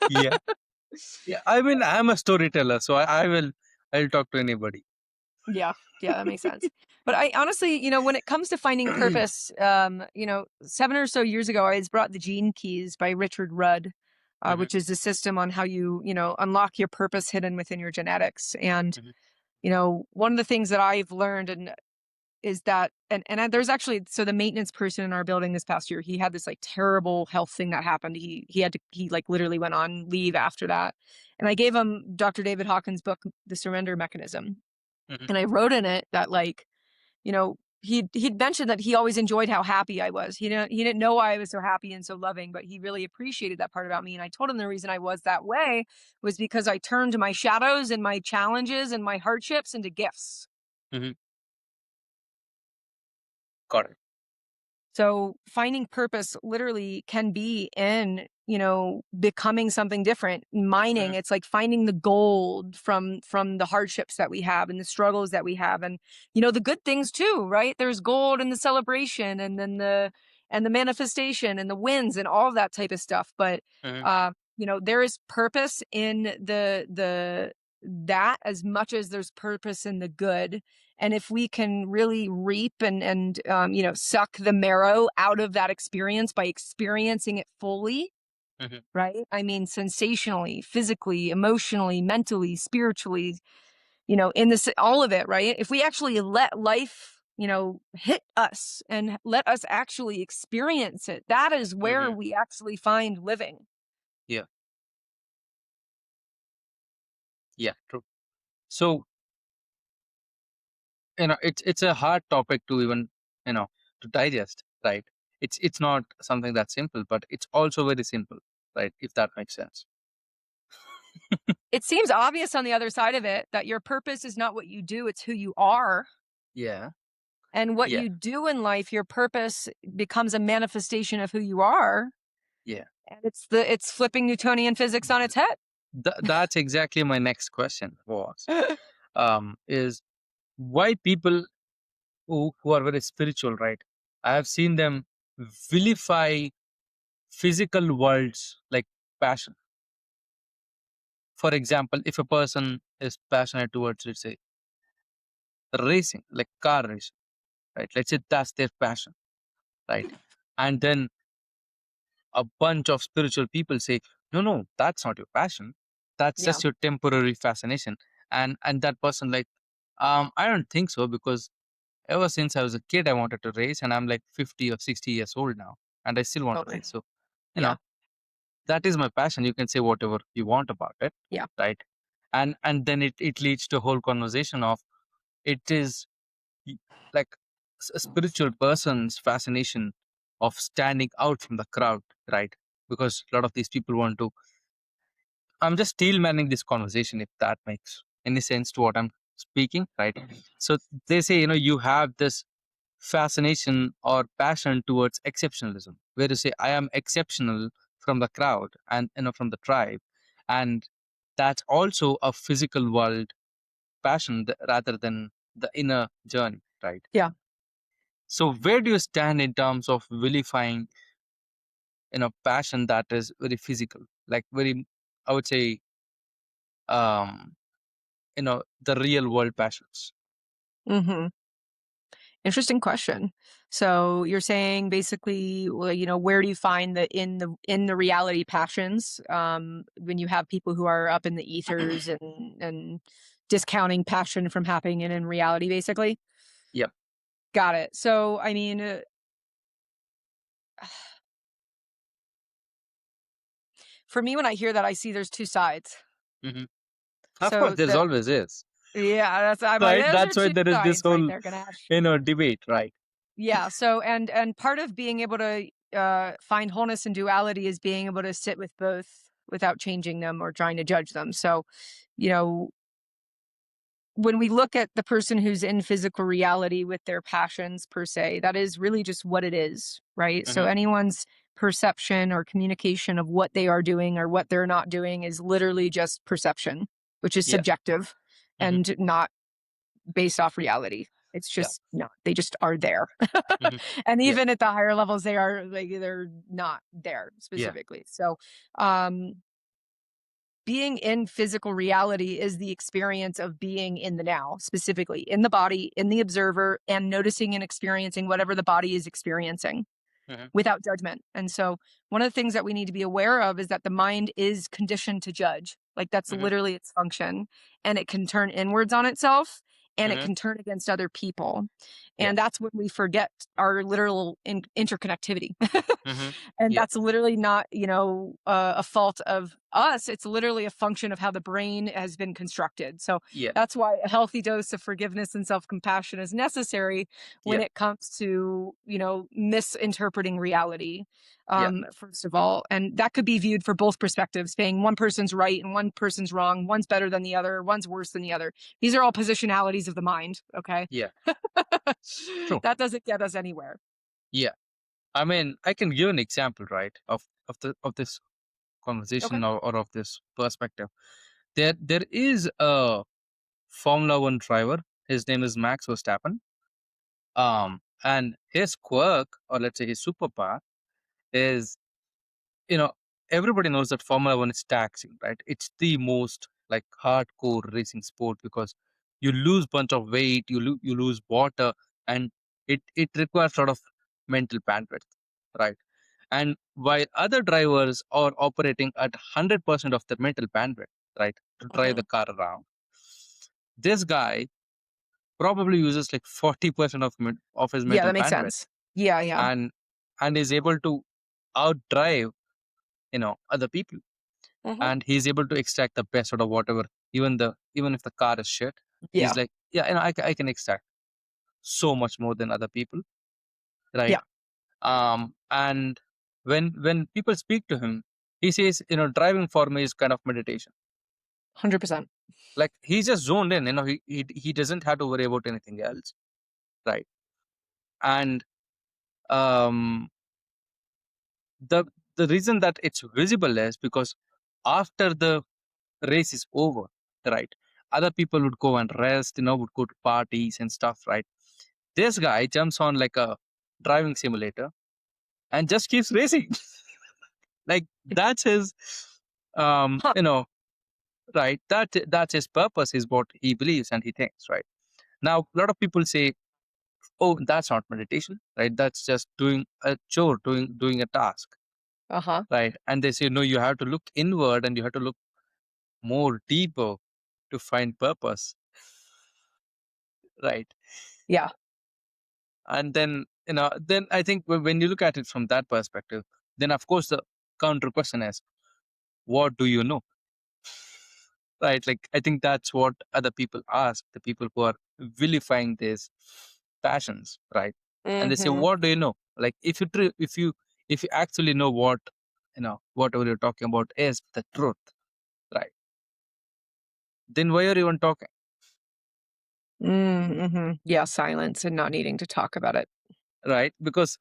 Yeah. Yeah. I mean, I'm a storyteller, so I'll talk to anybody. Yeah, that makes sense. But I honestly, when it comes to finding purpose, 7 or so years ago, I was brought The Gene Keys by Richard Rudd, Mhm, which is a system on how you, unlock your purpose hidden within your genetics. And, mhm, one of the things that I've learned and is that, there's actually, so the maintenance person in our building this past year, he had this like terrible health thing that happened. He like literally went on leave after that. And I gave him Dr. David Hawkins' book, The Surrender Mechanism. mhm, And I wrote in it that he'd mentioned that he always enjoyed how happy I was. He didn't know why I was so happy and so loving, but he really appreciated that part about me. And I told him the reason I was that way was because I turned my shadows and my challenges and my hardships into gifts. mhm. Got it. So finding purpose literally can be in, becoming something different. Mining, Mhm, it's like finding the gold from the hardships that we have and the struggles that we have, and the good things too, right? There's gold in the celebration, and then the manifestation and the wins and all of that type of stuff. But mhm, there is purpose in the that as much as there's purpose in the good. And if we can really reap and suck the marrow out of that experience by experiencing it fully, mhm, right? I mean, sensationally, physically, emotionally, mentally, spiritually, in this, all of it, right? If we actually let life, hit us and let us actually experience it, that is where mhm. we actually find living. Yeah. Yeah. True. So, it's a hard topic to even, to digest, right? It's not something that's simple, but it's also very simple, right? If that makes sense. It seems obvious on the other side of it that your purpose is not what you do, it's who you are. Yeah. And what Yeah. you do in life, your purpose becomes a manifestation of who you are. Yeah. And it's flipping Newtonian physics on its head. That's exactly my next question was, is why people who are very spiritual, right? I have seen them vilify physical worlds like passion. For example, if a person is passionate towards, let's say, racing, like car racing, right? Let's say that's their passion, right? And then a bunch of spiritual people say, no, no, that's not your passion. That's Yeah. just your temporary fascination. And that person like, I don't think so, because ever since I was a kid, I wanted to race, and I'm like 50 or 60 years old now, and I still want to Totally. race. So, you Yeah. know, that is my passion. You can say whatever you want about it, Yeah. right? And then it leads to a whole conversation of, it is y- like a spiritual person's fascination of standing out from the crowd, right? Because a lot of these people want to. I'm just steel manning this conversation, if that makes any sense to what I'm speaking, right? So they say, you have this fascination or passion towards exceptionalism, where you say, I am exceptional from the crowd and, from the tribe. And that's also a physical world passion, rather than the inner journey, right? Yeah. So where do you stand in terms of vilifying, passion that is very physical, like very, I would say, um, the real world passions? Mm-hmm. Interesting question. So you're saying basically, well, where do you find the reality passions when you have people who are up in the ethers and discounting passion from happening in reality, basically? Yep. Got it. So I mean, for me, when I hear that, I see there's two sides. Hmm. Of course, So there's always is, I'm like, right? those are That's why two there is this sides right whole, there, Ganesh. debate, right? Yeah. So and part of being able to find wholeness and duality is being able to sit with both without changing them or trying to judge them. So, you know, when we look at the person who's in physical reality with their passions per se, that is really just what it is, right? So Hmm. anyone's perception or communication of what they are doing or what they're not doing is literally just perception, which is Yeah. subjective Hmm. and not based off reality. It's Yeah. just not, they just are there. Mhm. And Yeah. even at the higher levels, they are like, they're not there Yeah. specifically. So, um, being in physical reality is the experience of being in the now, specifically in the body, in the observer, and noticing and experiencing whatever the body is experiencing Mhm. without judgment. And so, one of the things that we need to be aware of is that the mind is conditioned to judge. Like, that's Mhm. literally its function. And it can turn inwards on itself and it Mhm. can turn against other people. Yeah. And that's when we forget our literal interconnectivity. Mhm. And Yeah. that's literally not, a fault of us. It's literally a function of how the brain has been constructed. So Yeah. that's why a healthy dose of forgiveness and self-compassion is necessary when Yeah. it comes to, misinterpreting reality, Yeah. first of all. And that could be viewed for both perspectives, saying one person's right and one person's wrong, one's better than the other, one's worse than the other. These are all positionalities of the mind. Okay. Yeah. True. That doesn't get us anywhere. Yeah. I mean, I can give an example, right, of this Okay. conversation, or of this perspective. There is a Formula One driver. His name is Max Verstappen. And his quirk, or let's say his superpower, is, you know everybody knows that Formula One is taxing, right? It's the most like hardcore racing sport, because you lose bunch of weight, you lose water, and it requires sort of mental bandwidth, right? And while other drivers are operating at 100% of their mental bandwidth, right, to drive Mhm. the car around, this guy probably uses like 40% of his Yeah, mental that makes bandwidth, sense. Yeah, yeah. and is able to outdrive, other people, Mhm. and he's able to extract the best out of whatever, even if the car is shit. He's Yeah. like, yeah, I can extract so much more than other people, right? Yeah. And when people speak to him, he says, driving for me is kind of meditation. 100%. Like, he's just zoned in. He doesn't have to worry about anything else, right? And um the the reason that it's visible is because after the race is over, right, other people would go and rest, would go to parties and stuff, right? This guy jumps on like a driving simulator and just keeps racing. Like, that's his, Huh. right, that's his purpose, is what he believes and he thinks, right? Now, a lot of people say, oh, that's not meditation, right? That's just doing a chore, doing a task, Uh-huh. right? And they say, no, you have to look inward and you have to look more deeper to find purpose, right? Yeah. And then I think when you look at it from that perspective, then of course the counter question is, what do you know? Right? Like, I think that's what other people ask, the people who are vilifying these passions, right? And they say, Mhm. what do you know? Like, if you actually know what, whatever you're talking about is the truth, right, then why are you even talking? Mhm. Yeah, silence and not needing to talk about it. Right? Because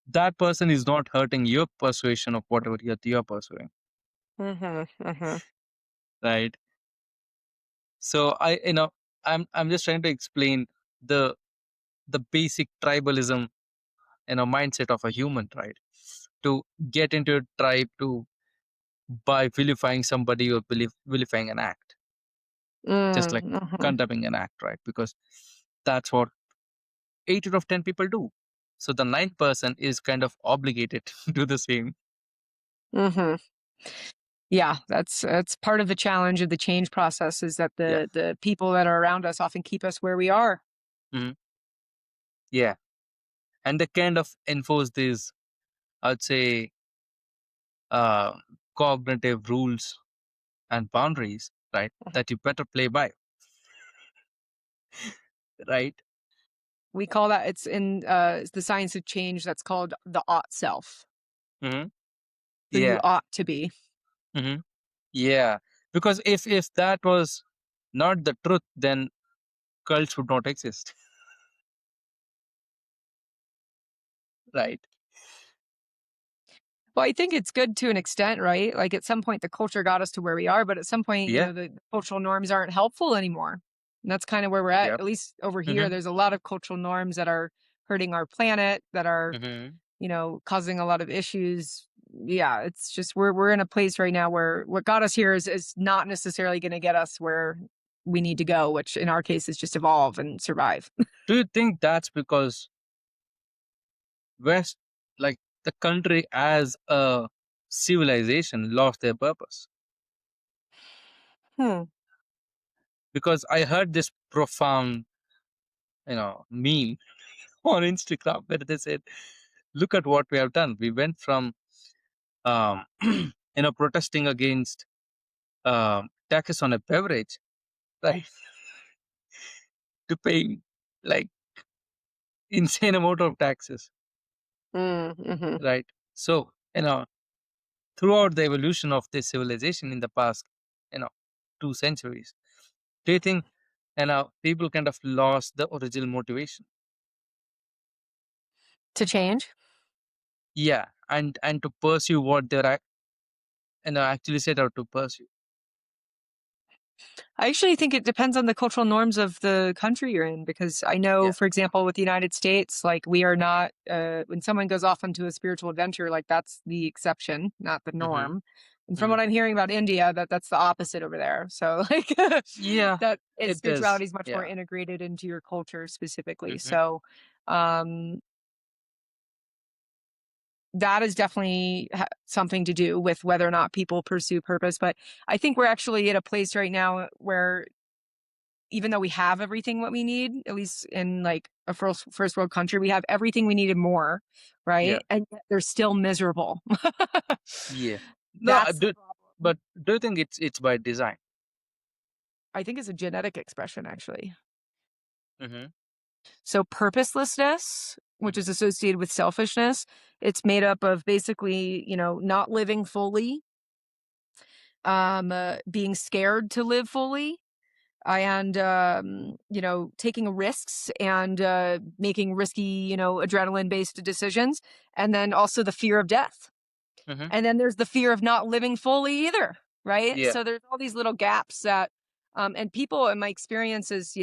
that person is not hurting your persuasion of whatever you're pursuing, Mhm. Mhm. right? So I'm just trying to explain the the basic tribalism, mindset of a human, right? To get into a tribe, to by vilifying somebody, or vilifying an act, just like Mhm. condemning an act, right? Because that's what 8 out of 10 people do. So the ninth person is kind of obligated to do the same. Mhm. Yeah, that's part of the challenge of the change process, is that Yeah. the people that are around us often keep us where we are. Mhm. Yeah. And they kind of enforce these, I'd say, uh, cognitive rules and boundaries, right? That you better play by, right? We call that, it's in the science of change, that's called the ought self. Hmm. Who you Yeah. ought to be. Hmm. Yeah. Because if that was not the truth, then cults would not exist, right? Well, I think it's good to an extent, right? Like, at some point the culture got us to where we are, but at some point, Yeah. the cultural norms aren't helpful anymore. And that's kind of where we're at. Yep. At least over here, Mm-hmm. there's a lot of cultural norms that are hurting our planet, that are, Mm-hmm. causing a lot of issues. Yeah, it's just we're in a place right now where what got us here is not necessarily going to get us where we need to go, which in our case is just evolve and survive. Do you think that's because West, like the country as a civilization, lost their purpose? Hmm. Because I heard this profound, meme on Instagram where they said, "Look at what we have done. We went from, protesting against taxes on a beverage, right, to paying like insane amount of taxes, Mm-hmm. right? So, throughout the evolution of this civilization in the past, you know, 2 centuries, do you think, people kind of lost the original motivation? To change. Yeah, and to pursue what they're actually set out to pursue. I actually think it depends on the cultural norms of the country you're in, because I know, Yeah. for example, with the United States, like we are not, when someone goes off into a spiritual adventure, like that's the exception, not the Mm-hmm. norm. And from Mm-hmm. what I'm hearing about India, that's the opposite over there. So like Yeah, that it is. spirituality is much more Yeah. integrated into your culture specifically. Mm-hmm. So, um, that is definitely something to do with whether or not people pursue purpose. But I think we're actually at a place right now where even though we have everything what we need, at least in like a first world country, we have everything we needed more, Yeah. right? And yet they're still miserable. Yeah. No, That's the problem. but do you think it's by design? I think it's a genetic expression, actually. Mm-hmm. So purposelessness, which Mm-hmm. is associated with selfishness, it's made up of basically, not living fully, being scared to live fully, and taking risks and making risky, adrenaline based decisions, and then also the fear of death, Mm-hmm. and then there's the fear of not living fully either, right? Yeah. So there's all these little gaps that and people, in my experience, is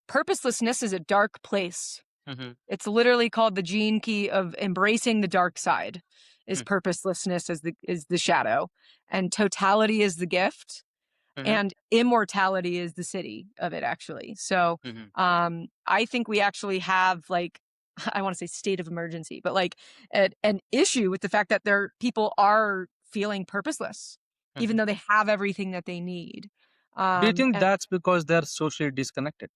purposelessness is a dark place. Mm-hmm. It's literally called the gene key of embracing the dark side. Is Mm-hmm. purposelessness is the shadow, and totality is the gift, Mm-hmm. and immortality is the city of it, actually. So Mm-hmm. I think we actually have, like, I want to say state of emergency, but like an issue with the fact that people are feeling purposeless, even Mm-hmm. though they have everything that they need. Do you think And that's because they're socially disconnected?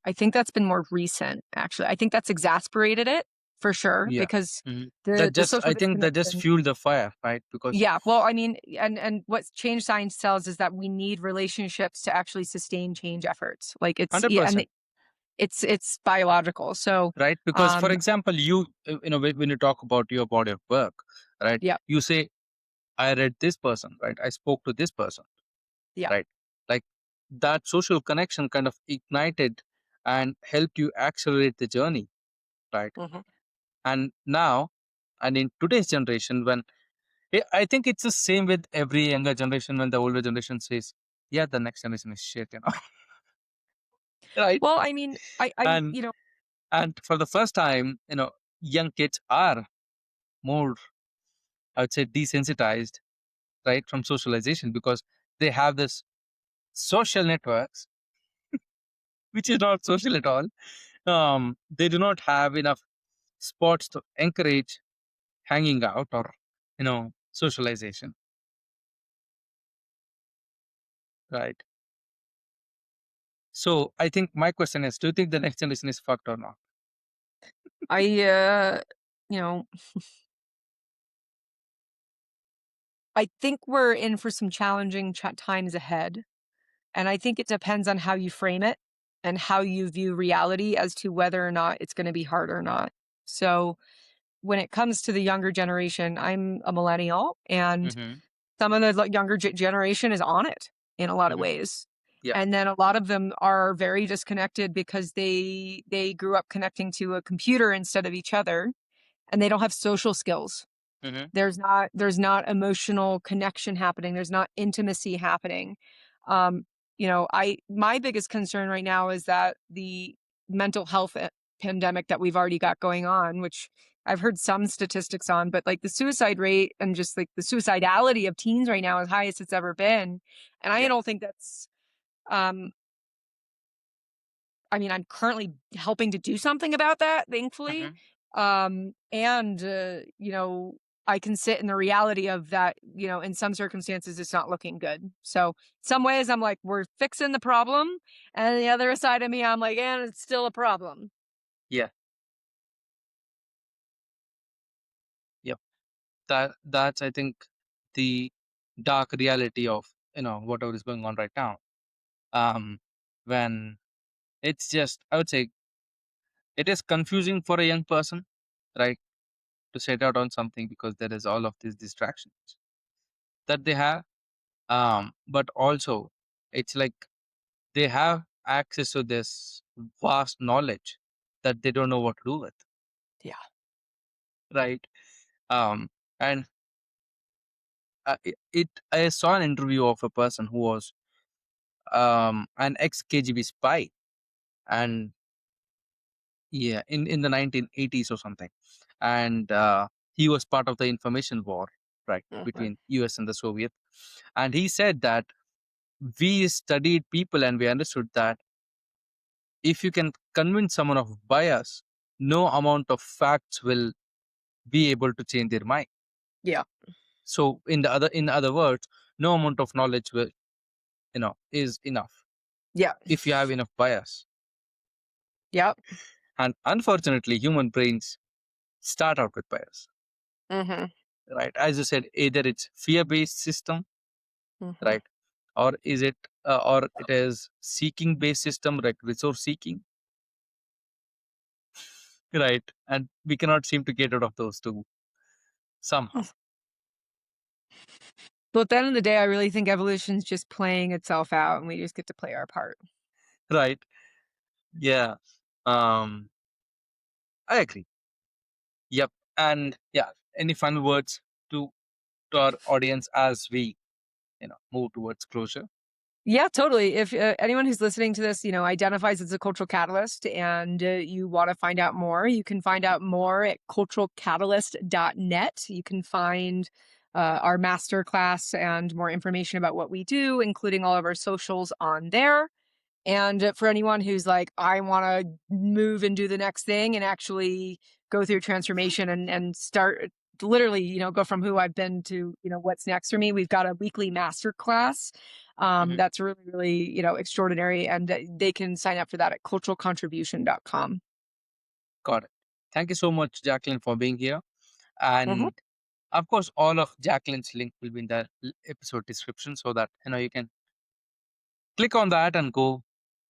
I think that's been more recent, actually. I think that's exasperated it for sure, Yeah. because Mm-hmm. the social I think that just disconnection. fueled the fire, right? Because Yeah, well, I mean, and what change science tells is that we need relationships to actually sustain change efforts. Like yeah, and 100%, it's biological. So, right? Because for example, when you talk about your body of work, right? yeah, You say, I read this person, right? I spoke to this person, yeah, right? Like that social connection kind of ignited and helped you accelerate the journey, right? mhm. And now, and in today's generation, I think it's the same with every younger generation when the older generation says, yeah, the next generation is shit, right? Well, I mean, I And for the first time, young kids are more, I would say, desensitized, right, from socialization because they have this social networks, which is not social at all. They do not have enough spots to encourage hanging out or, socialization, right? So I think my question is, do you think the next generation is fucked or not? you know, I think we're in for some challenging times ahead. And I think it depends on how you frame it and how you view reality as to whether or not it's going to be hard or not. So when it comes to the younger generation, I'm a millennial, and Mm-hmm. some of the younger generation is on it in a lot of Mm-hmm. ways. Yeah. And then a lot of them are very disconnected because they grew up connecting to a computer instead of each other, and they don't have social skills. Mm-hmm. There's not emotional connection happening. There's not intimacy happening. Um, my biggest concern right now is that the mental health pandemic that we've already got going on, which I've heard some statistics on, but like the suicide rate and just like the suicidality of teens right now is highest it's ever been. And I Yeah. don't think that's um I'm currently helping to do something about that, thankfully. Mm-hmm. And I can sit in the reality of that, in some circumstances it's not looking good. So some ways I'm like, we're fixing the problem. And the other side of me, I'm like, and it's still a problem. Yeah. Yep. That's, I think, the dark reality of, whatever is going on right now. Um, when it's just, I would say, it is confusing for a young person, right, to set out on something because there is all of these distractions that they have. But also, it's like they have access to this vast knowledge that they don't know what to do with, Yeah. right? Um, and I saw an interview of a person who was an ex KGB spy, and yeah, in the 1980s or something, and he was part of the information war, right, Mhm. between US and the Soviet. And he said that we studied people and we understood that if you can convince someone of bias, no amount of facts will be able to change their mind. Yeah. So in other words, no amount of knowledge will, is enough Yeah. if you have enough bias. Yep. And unfortunately, human brains start out with bias, Mm-hmm. right? As you said, either it's fear-based system, Mm-hmm. right, or or it is seeking-based system, like resource seeking, right? And we cannot seem to get out of those two somehow, But at the end of the day, I really think evolution's just playing itself out and we just get to play our part. right? Yeah, um, I agree. Yep, and yeah, any final words to our audience as we move towards closure? Yeah, totally. If anyone who's listening to this, identifies as a cultural catalyst and you want to find out more, you can find out more at culturalcatalyst.net. You can find our masterclass and more information about what we do, including all of our socials on there. And for anyone who's like, I want to move and do the next thing and actually go through transformation and start literally, go from who I've been to, what's next for me. We've got a weekly master class Mhm. that's really, really, extraordinary. And they can sign up for that at culturalcontribution.com. Got it. Thank you so much, Jaclyn, for being here. Mm-hmm. And of course, all of Jaclyn's link will be in the episode description so that you can click on that and go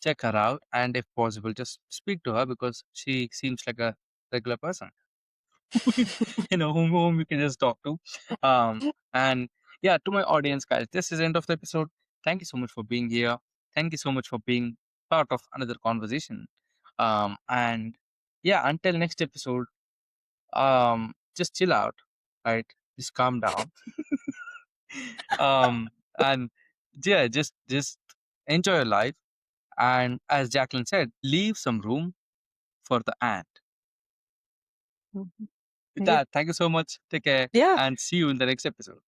check her out. And if possible, just speak to her because she seems like a regular person, whom you can just talk to. And yeah, to my audience, guys, this is the end of the episode. Thank you so much for being here. Thank you so much for being part of another conversation. And yeah, until next episode, just chill out, right? Just calm down. And yeah, just enjoy your life. And as Jaclyn said, leave some room for the ant. With Yeah. that, thank you so much. Take care Yeah. and see you in the next episode.